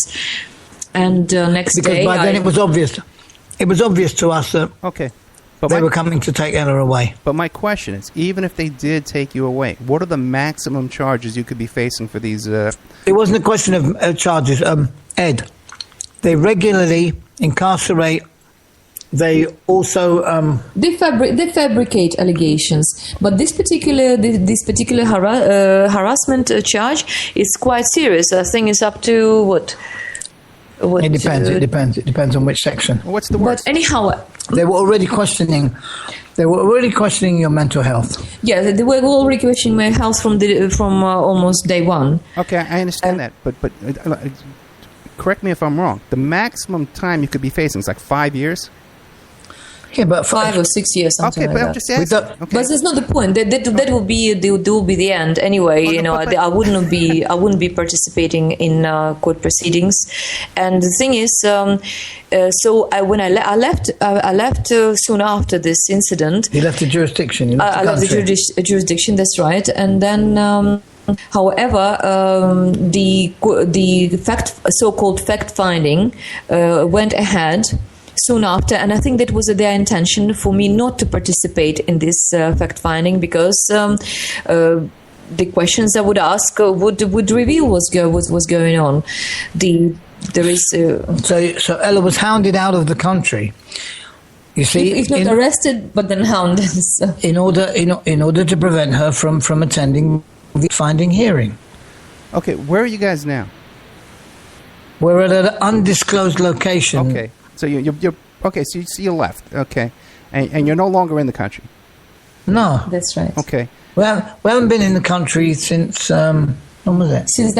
And next day, because by then it was obvious. It was obvious to us that they were coming to take Ella away. But my question is, even if they did take you away, what are the maximum charges you could be facing for these? It wasn't a question of charges, Ed. They regularly incarcerate. They also they fabricate allegations, but this particular harassment charge is quite serious. I think it's up to what? It depends. It depends on which section. What's the worst? But anyhow, they were already questioning your mental health. Yeah, they were already questioning my health from almost day one. Okay, I understand that, but correct me if I'm wrong. The maximum time you could be facing is like 5 years. Yeah, but 5 or 6 years, something like that. I'm just asking. But that's not the point. That will be the end anyway. I wouldn't be participating in court proceedings. And the thing is, so when I left soon after this incident. You left the jurisdiction. I left the jurisdiction. That's right. And then. However, the so-called fact-finding went ahead soon after, and I think that was their intention for me not to participate in this fact-finding because the questions I would ask would reveal what's going on. The there is. So Ella was hounded out of the country. You see, if not arrested, but then hounded. So. In order to prevent her from attending the finding hearing. Okay, where are you guys now? We're at an undisclosed location. Okay, so you're okay. So you left. Okay, and you're no longer in the country. No, that's right. Okay, we haven't been in the country since when was it? Since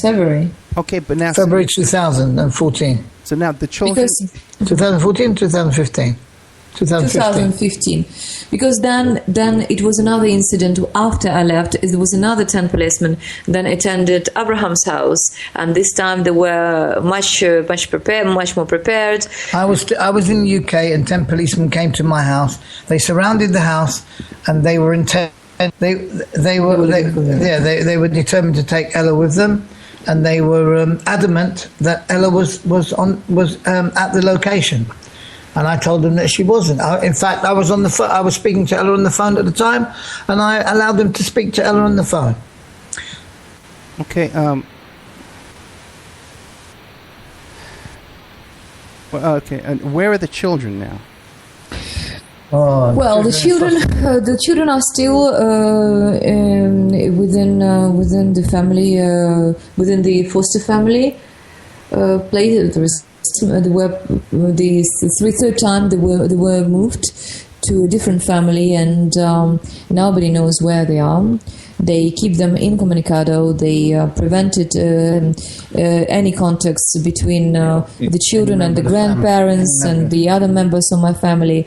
February. Okay, but now February 2014. So now the children. 2014, 2015. 2015, because then it was another incident after I left. There was another 10 policemen then attended Abraham's house, and this time they were much more prepared. I was in the UK, and 10 policemen came to my house. They surrounded the house, and they were intent. They were determined to take Ella with them, and they were adamant that Ella was at the location. And I told them that she wasn't. In fact, I was on the phone. I was speaking to Ella on the phone at the time, and I allowed them to speak to Ella on the phone. Okay. Well, okay. And where are the children now? Well, the children are still within the family, within the foster family place. The third time they were moved to a different family, and nobody knows where they are. They keep them incommunicado. They prevented any contacts between the children and the grandparents and the other members of my family.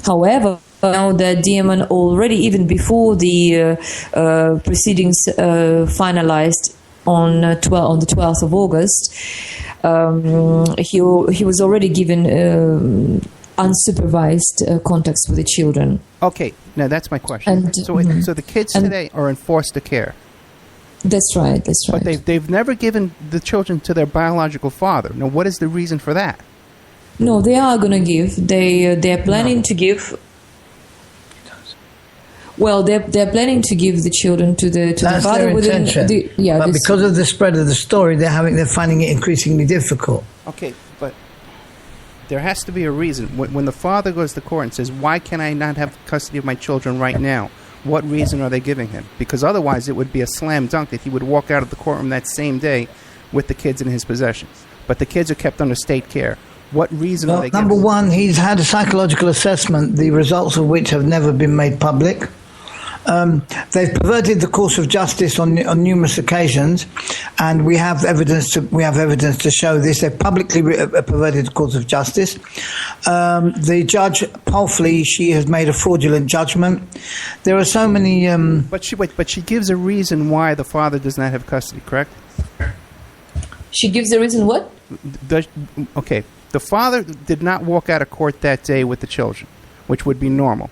However, now that DMN already, even before the proceedings finalized on the 12th of August, he was already given unsupervised contacts with the children. Okay, now that's my question. And, so the kids today are in foster care. That's right. But they've never given the children to their biological father. Now, what is the reason for that? No, they are going to give. They're planning to give. Well, they're planning to give the children to the father within. But because of the spread of the story, they're finding it increasingly difficult. Okay, but there has to be a reason. When the father goes to court and says, "Why can I not have custody of my children right now?" What reason are they giving him? Because otherwise, it would be a slam dunk that he would walk out of the courtroom that same day with the kids in his possession. But the kids are kept under state care. What reason are they giving? Number one, he's had a psychological assessment, the results of which have never been made public. They've perverted the course of justice on numerous occasions, and we have evidence to show this. They've publicly perverted the course of justice. The judge, Palfley, she has made a fraudulent judgment. There are so many. But she gives a reason why the father does not have custody. Correct? She gives a reason what? Okay, the father did not walk out of court that day with the children, which would be normal.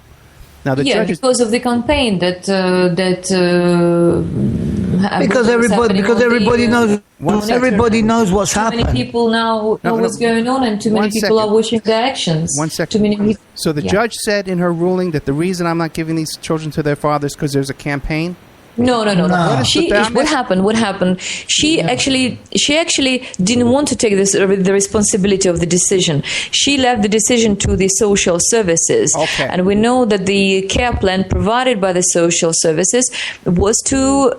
Now because of the campaign because everybody knows what's happened. Too many people now know what's going on, and too many people are watching their actions. 1 second. Too many people. So the judge said in her ruling that the reason I'm not giving these children to their fathers because there's a campaign. No. What happened? She actually didn't want to take the responsibility of the decision. She left the decision to the social services. Okay. And we know that the care plan provided by the social services was to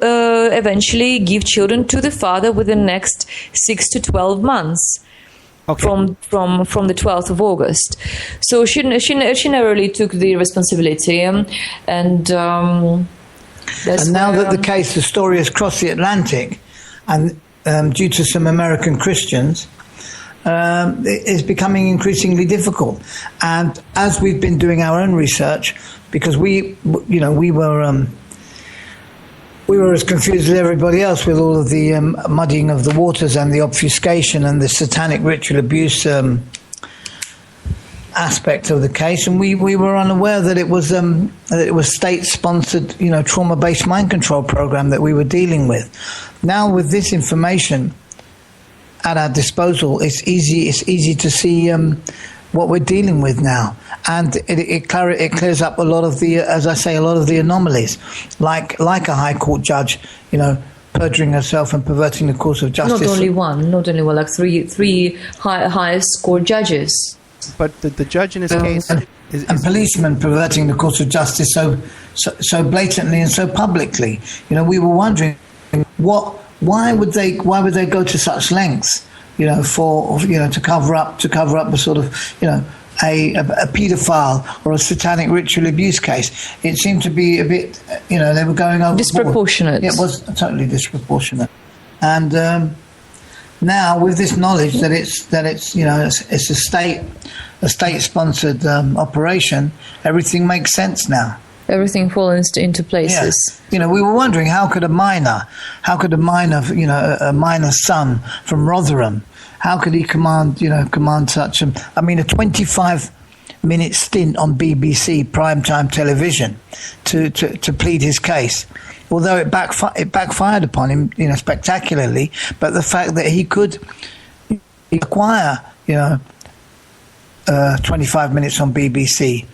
eventually give children to the father within the next 6 to 12 months. Okay. From the 12th of August. So she never really took the responsibility, and now that the story has crossed the Atlantic, and due to some American Christians, it is becoming increasingly difficult. And as we've been doing our own research, because we were as confused as everybody else with all of the muddying of the waters and the obfuscation and the satanic ritual abuse aspect of the case, and we were unaware that it was state-sponsored, trauma-based mind control program that we were dealing with. Now, with this information at our disposal, it's easy to see what we're dealing with now, and it clears up a lot of the, as I say, a lot of the anomalies, like a high court judge, perjuring herself and perverting the course of justice. Not only one, like three highest court judges. But the judge in this case is policemen perverting the course of justice so blatantly and so publicly. We were wondering why would they go to such lengths, to cover up a sort of, a paedophile or a satanic ritual abuse case. It seemed to be a bit, they were going overboard. Disproportionate. It was totally disproportionate. And now with this knowledge that it's a state-sponsored operation, everything makes sense now. Everything falls into places. Yeah. We were wondering how could a minor, a minor son from Rotherham, how could he command such a 25-minute stint on BBC primetime television to plead his case. Although it backfired upon him, spectacularly, but the fact that he could acquire, 25 minutes on BBC.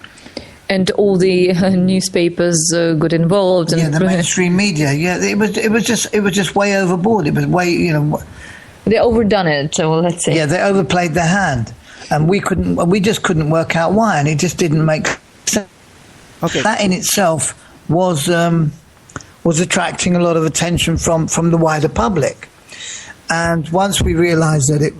And all the newspapers got involved. And the mainstream media. Yeah, it was just way overboard. It was way, They overdone it, so let's say. Yeah, they overplayed their hand, and we just couldn't work out why, and it just didn't make sense. Okay. That in itself was attracting a lot of attention from the wider public. And once we realised that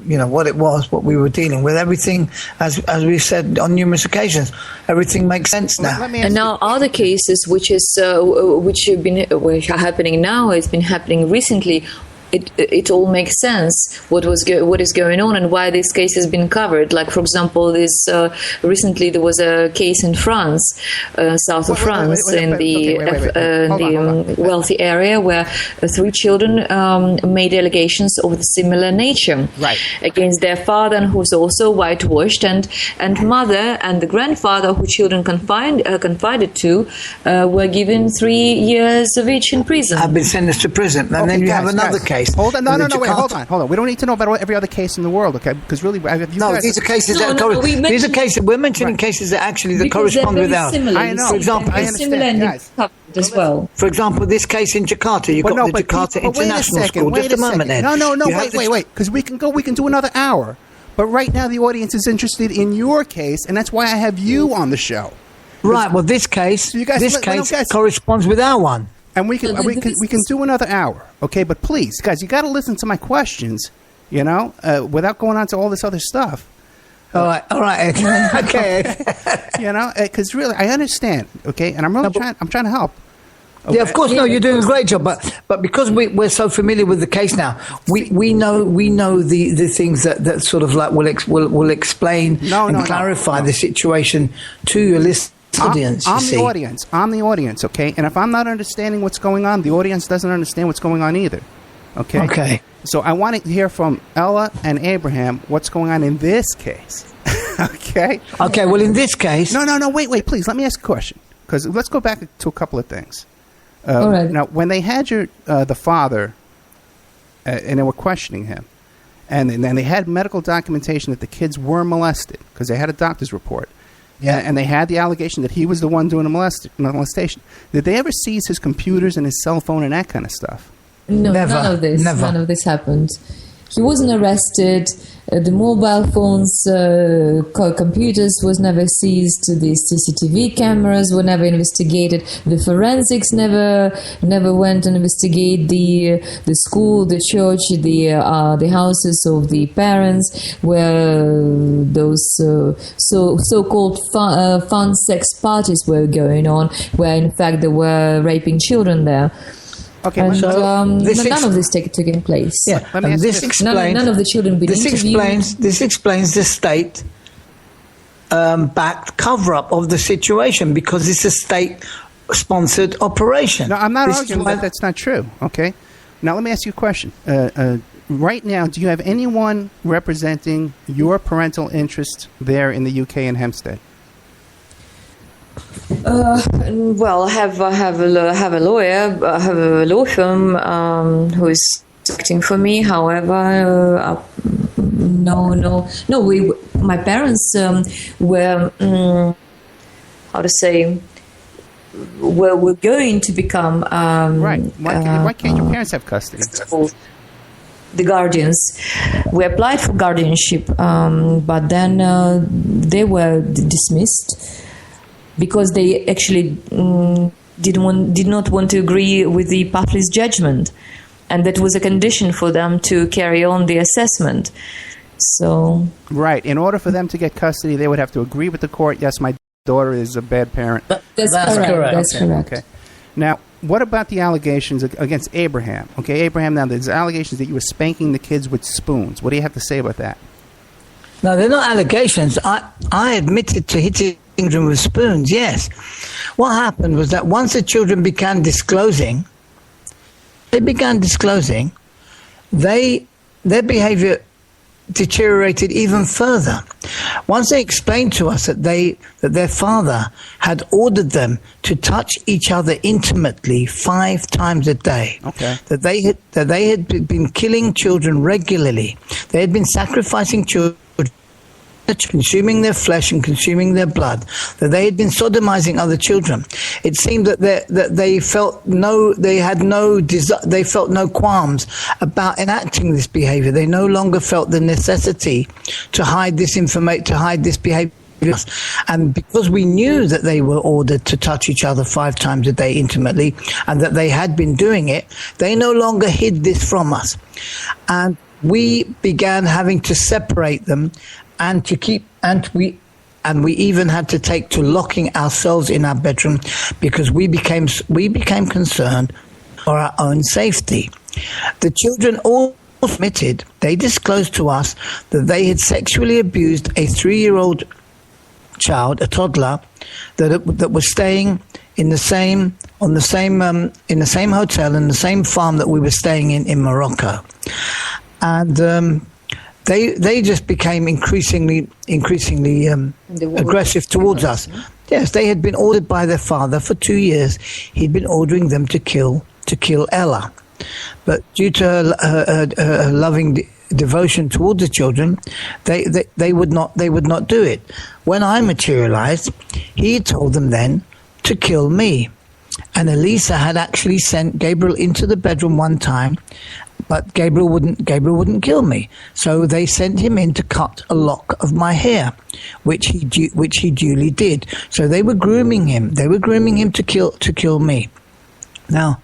what we were dealing with, everything, as we've said on numerous occasions, everything makes sense now. And now other cases which are happening now, it's been happening recently. It all makes sense what is going on and why this case has been covered. Like, for example, recently there was a case in France, south of France, in the wealthy area, where 3 children made allegations of a similar nature against their father, who was also whitewashed, and mother and the grandfather, who children confided to, were given 3 years of each in prison. Have been sentenced to prison, and then you have another case. Hold on, wait, hold on. We don't need to know about every other case in the world, okay? Because really, these are cases we're mentioning cases that actually correspond with ours. I know. For example, I understand, guys. As well. For example, this case in Jakarta, you've got the Jakarta International School. Just a moment, then. No, wait, because we can do another hour. But right now, the audience is interested in your case, and that's why I have you on the show. Right. Well, this case corresponds with our one. And we can do another hour, okay? But please, guys, you got to listen to my questions, without going on to all this other stuff. All right, okay. Because really, I understand, okay? And I'm trying to help. Okay? Yeah, of course. No, you're doing a great job, but because we're so familiar with the case now, we know the things that sort of like will explain and clarify the situation to your listeners. I'm the audience, okay? And if I'm not understanding what's going on, the audience doesn't understand what's going on either, okay? Okay. So I want to hear from Ella and Abraham what's going on in this case, okay? Okay, well, in this case... No, wait, please, let me ask a question, because let's go back to a couple of things. All right. Now, when they had the father, and they were questioning him, and then they had medical documentation that the kids were molested, because they had a doctor's report. Yeah, and they had the allegation that he was the one doing the molestation. Did they ever seize his computers and his cell phone and that kind of stuff? No, never, none of this. Never. None of this happened. He wasn't arrested. The mobile phones, computers was never seized. The CCTV cameras were never investigated. The forensics never went and investigate the school, the church, the houses of the parents, where those so-called fun sex parties were going on, where in fact they were raping children there. Okay, and so none of this taking place. Yeah, and this explains none of the children being interviewed. This explains the state backed cover-up of the situation, because it's a state-sponsored operation. No, I'm not arguing that that's not true. Okay, now let me ask you a question. Right now, do you have anyone representing your parental interest there in the UK in Hampstead? Well, I have a lawyer, I have a law firm who is acting for me. However, my parents were how to say. were going to become Right. Why can't your parents have custody? the guardians. We applied for guardianship, but then they were dismissed because they actually did not want to agree with the Pathley's judgment, and that was a condition for them to carry on the assessment. So right, in order for them to get custody, they would have to agree with the court. Yes, my daughter is a bad parent. That's correct. That's correct. Okay. Now, what about the allegations against Abraham? Okay, Abraham, now there's allegations that you were spanking the kids with spoons. What do you have to say about that? No, they're not allegations. I admitted to hitting children with spoons, yes. What happened was that once the children began disclosing, their behavior deteriorated even further. Once they explained to us that their father had ordered them to touch each other intimately 5 times a day. Okay. That they had been killing children regularly. They had been sacrificing children, consuming their flesh and consuming their blood, that they had been sodomizing other children. It seemed that they felt no qualms about enacting this behavior. They no longer felt the necessity to hide this behavior. And because we knew that they were ordered to touch each other 5 times a day intimately, and that they had been doing it, they no longer hid this from us. And we began having to separate them and we even had to take to locking ourselves in our bedroom because we became concerned for our own safety. The children all admitted, they disclosed to us that they had sexually abused a 3-year-old child, a toddler, that was staying in the same hotel in the same farm that we were staying in Morocco, and they just became increasingly aggressive towards us. Yes, they had been ordered by their father for 2 years. He'd been ordering them to kill Ella, but due to her loving devotion towards the children, they would not do it. When I materialized, he told them then to kill me, and Elisa had actually sent Gabriel into the bedroom one time. But Gabriel wouldn't kill me, so they sent him in to cut a lock of my hair, which he duly did. So they were grooming him. They were grooming him to kill me. Now,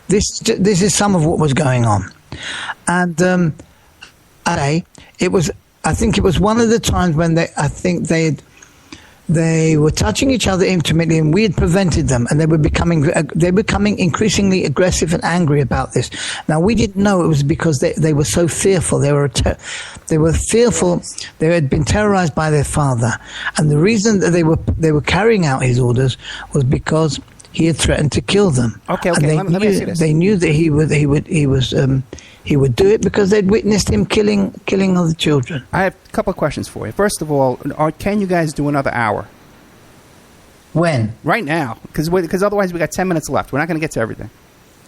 this is some of what was going on, and I think it was one of the times when they were touching each other intimately, and we had prevented them, and they were becoming increasingly aggressive and angry about this. Now, we didn't know it was because they were so fearful. They were fearful. They had been terrorized by their father, and the reason that they were carrying out his orders was because he had threatened to kill them. Okay. And Let me ask you this. They knew that he would do it because they'd witnessed him killing other children. I have a couple of questions for you. First of all, can you guys do another hour? When? Right now, because otherwise we got 10 minutes left. We're not going to get to everything.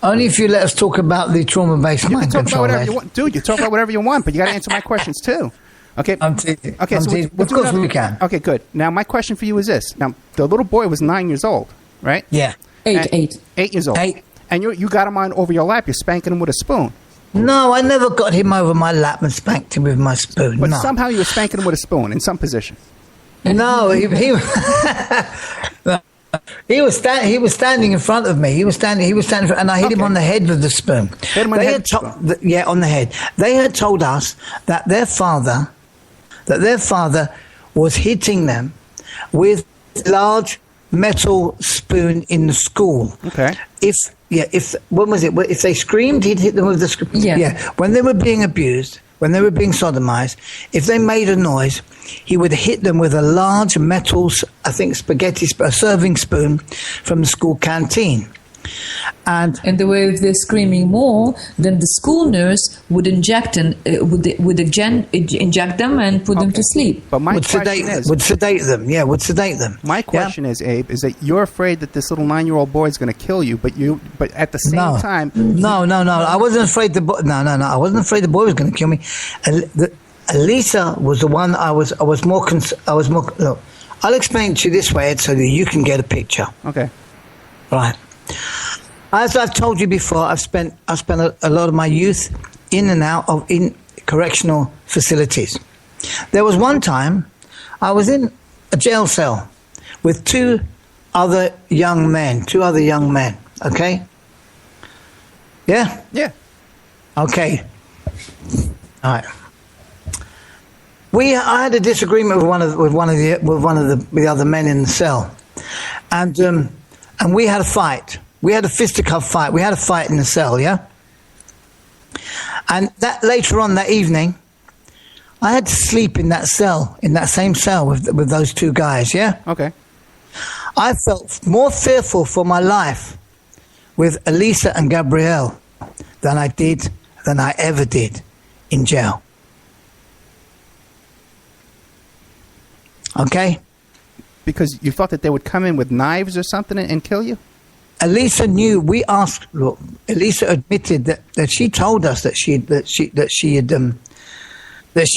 Only if you let us talk about the trauma-based mind talk control. About whatever you want. Dude, you talk about whatever you want, but you got to answer my questions too. Okay. I'm teasing. Okay, so of course we can. Okay, good. Now, my question for you is this. Now, the little boy was 9 years old, right? Yeah. 8 years old. 8. And you got him on over your lap. You're spanking him with a spoon. No, I never got him over my lap and spanked him with my spoon. But no. somehow you were spanking him with a spoon in some position. No, he was standing in front of me. He was standing, and I hit him on the head with the spoon. Hit him on the head with the spoon. Yeah, on the head. They had told us that their father was hitting them with large metal spoon in the school. Okay. When was it? If they screamed, he'd hit them with the spoon. Yeah. When they were being abused, when they were being sodomized, if they made a noise, he would hit them with a large metal, serving spoon from the school canteen. And the way if they're screaming more, then the school nurse would inject them and put them to sleep. But my would sedate them. Yeah, would sedate them. My question is, Abe, is that you're afraid that this little 9-year-old boy is going to kill you, but at the same time, no. I wasn't afraid I wasn't afraid the boy was going to kill me. Elisa was the one I was more. Look, I'll explain it to you this way, Ed, so that you can get a picture. Okay. Right. As I've told you before, I've spent a lot of my youth in and out of in correctional facilities. There was one time I was in a jail cell with two other young men. Okay. Yeah. Yeah. Okay. All right. I had a disagreement with one of the other men in the cell, and we had a fight. We had a fisticuff fight. We had a fight in the cell, yeah. And that later on that evening, I had to sleep in that cell, in that same cell with those two guys, yeah. Okay. I felt more fearful for my life with Elisa and Gabrielle than I ever did in jail. Okay? Because you thought that they would come in with knives or something and kill you? Elisa knew. We asked. Look, Elisa admitted that she told us that she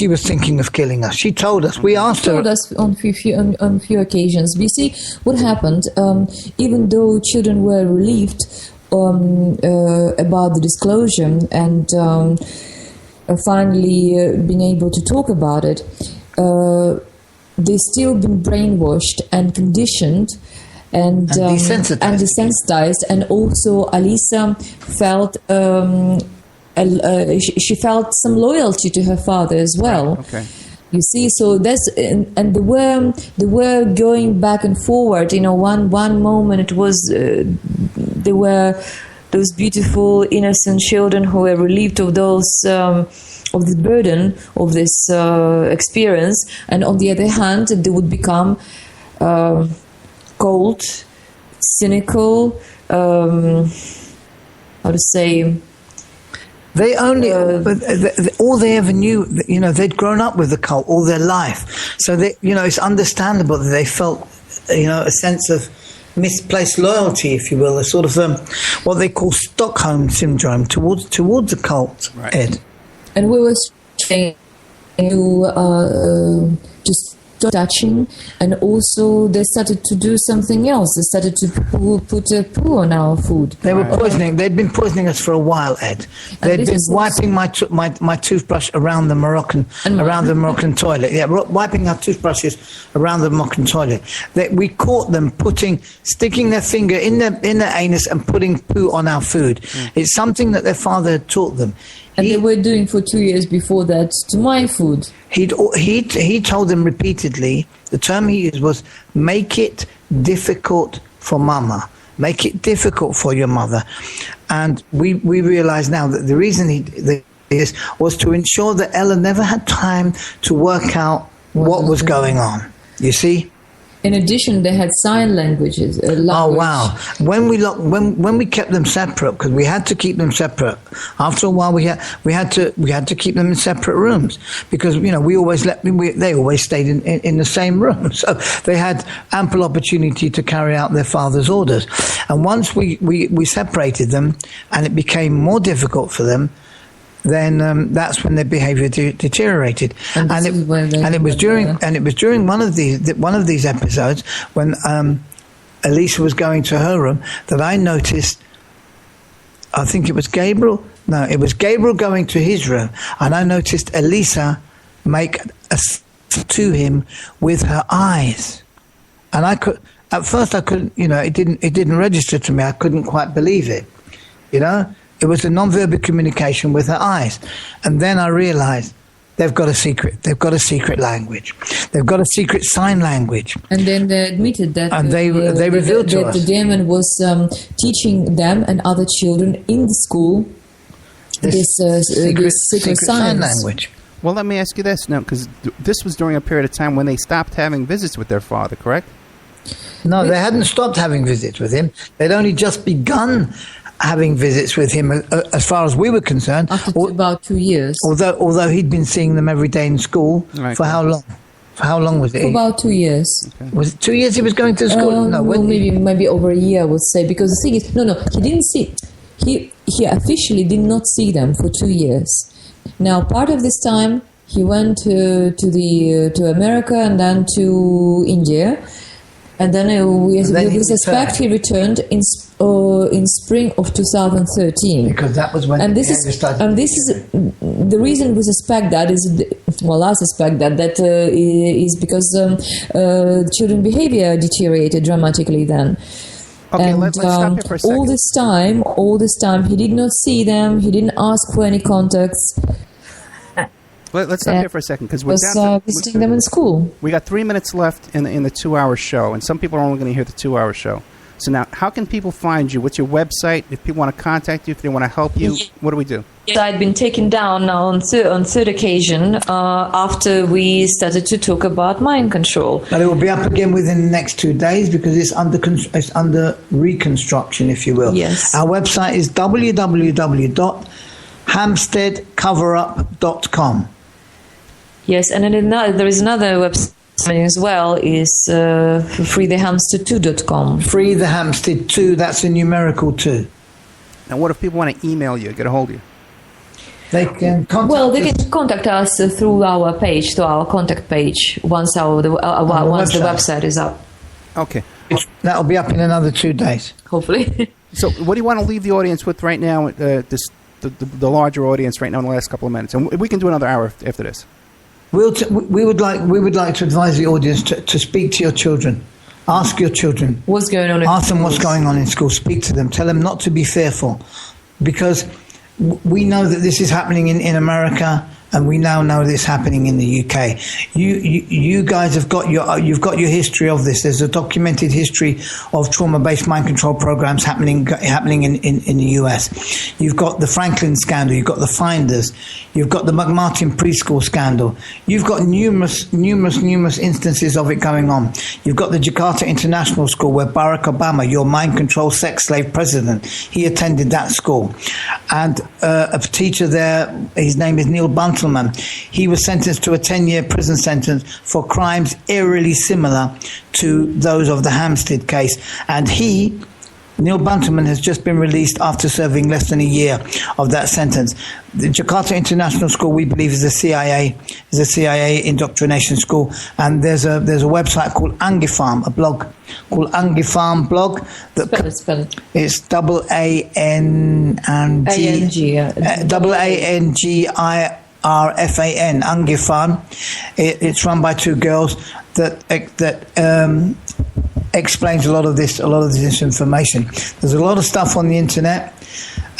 was thinking of killing us. She told us. We asked her. Told us on few occasions. We see what happened. Even though children were relieved about the disclosure and finally being able to talk about it, they still been brainwashed and conditioned. And desensitized, and also Alisa felt she felt some loyalty to her father as well. Right. Okay. You see, so that's and they were going back and forward. You know, one moment it was there were those beautiful innocent children who were relieved of those. Of the burden of this experience, and on the other hand, they would become cold, cynical, how to say... They only, all they ever knew, you know, they'd grown up with the cult all their life. So, it's understandable that they felt, a sense of misplaced loyalty, if you will, a sort of what they call Stockholm syndrome towards the cult, right. Ed. And we were saying to just touching, and also they started to do something else. They started to put a poo on our food. They were poisoning. They'd been poisoning us for a while, Ed. They'd been wiping my toothbrush around the Moroccan toilet. Yeah, wiping our toothbrushes around the Moroccan toilet. We caught them sticking their finger in their anus and putting poo on our food. It's something that their father had taught them. And they were doing for 2 years before that to my food. He told them repeatedly, the term he used was, make it difficult for mama. Make it difficult for your mother. And we realize now that the reason he did this was to ensure that Ella never had time to work out what was going on. You see? In addition, they had sign languages. Oh wow! When we kept them separate, because we had to keep them separate. After a while, we had to keep them in separate rooms because they always stayed in the same room, so they had ample opportunity to carry out their father's orders. And once we separated them, and it became more difficult for them, then that's when their behaviour deteriorated, and it was during one of these episodes when Elisa was going to her room that I noticed. I think it was Gabriel. No, it was Gabriel going to his room, and I noticed Elisa make a to him with her eyes, and at first I couldn't. It didn't register to me. I couldn't quite believe it. It was a non-verbal communication with her eyes. And then I realized they've got a secret. They've got a secret language. They've got a secret sign language. And then they admitted that... And they revealed to us. The demon was teaching them and other children in the school this secret sign language. Well, let me ask you this now, because this was during a period of time when they stopped having visits with their father, correct? No, they hadn't stopped having visits with him. They'd only just begun having visits with him, as far as we were concerned. After about 2 years. Although he'd been seeing them every day in school. Right. For how long? For how long was it? For about 2 years. Okay. Was it 2 years he was going to school? Maybe over a year, I would say. Because the thing is, he didn't see. He officially did not see them for 2 years. Now, part of this time, he went to America and then to India. And then we suspect he returned in spring of 2013. Because that was when this is the reason we suspect that is I suspect that is because children behavior deteriorated dramatically then. Okay, and let's stop here for a second. All this time, he did not see them. He didn't ask for any contacts. Let's stop here for a second because we're visiting them in school. We got 3 minutes left in the 2-hour show, and some people are only going to hear the 2-hour show. So now, how can people find you? What's your website? If people want to contact you, if they want to help you, what do we do? I'd been taken down now on third occasion after we started to talk about mind control. But it will be up again within the next 2 days because it's under reconstruction, if you will. Yes. Our website is www.hampsteadcoverup.com. Yes, and then there is another website as well, is freethehampstead2.com. Freethehampstead2, that's a numerical 2. Now, what if people want to email you, get a hold of you? They can contact can contact us through our page, to our contact page, once the website is up. Okay. That'll be up in another 2 days. Hopefully. So what do you want to leave the audience with right now, the larger audience right now in the last couple of minutes? And we can do another hour after this. We would like to advise the audience to speak to your children. Ask your children. What's going on in Ask them what's going on in school. Speak to them. Tell them not to be fearful. Because we know that this is happening in America, and we now know this happening in the UK. You guys have got you've got your history of this. There's a documented history of trauma-based mind control programs happening in the US. You've got the Franklin scandal. You've got the Finders. You've got the McMartin preschool scandal. You've got numerous instances of it going on. You've got the Jakarta International School where Barack Obama, your mind control sex slave president, he attended that school. And a teacher there, his name is Neil Buntelman, he was sentenced to a 10-year prison sentence for crimes eerily similar to those of the Hampstead case. And Neil Buntelman has just been released after serving less than a year of that sentence. The Jakarta International School, we believe, is a CIA indoctrination school, and there's a website called Angifarm, a blog called Angifarm blog. Spell it. It's AANGIRFAN, Angifarm. It's run by 2 girls that explains a lot of this information. There's a lot of stuff on the internet,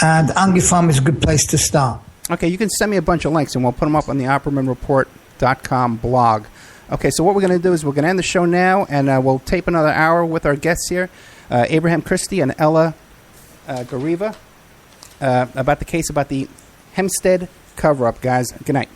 and Angifarm is a good place to start. Okay, you can send me a bunch of links, and we'll put them up on the OppermanReport.com blog. Okay, so what we're going to do is we're going to end the show now, and we'll tape another hour with our guests here, Abraham Christie and Ella Gariva, about the case about the Hampstead cover-up, guys. Good night.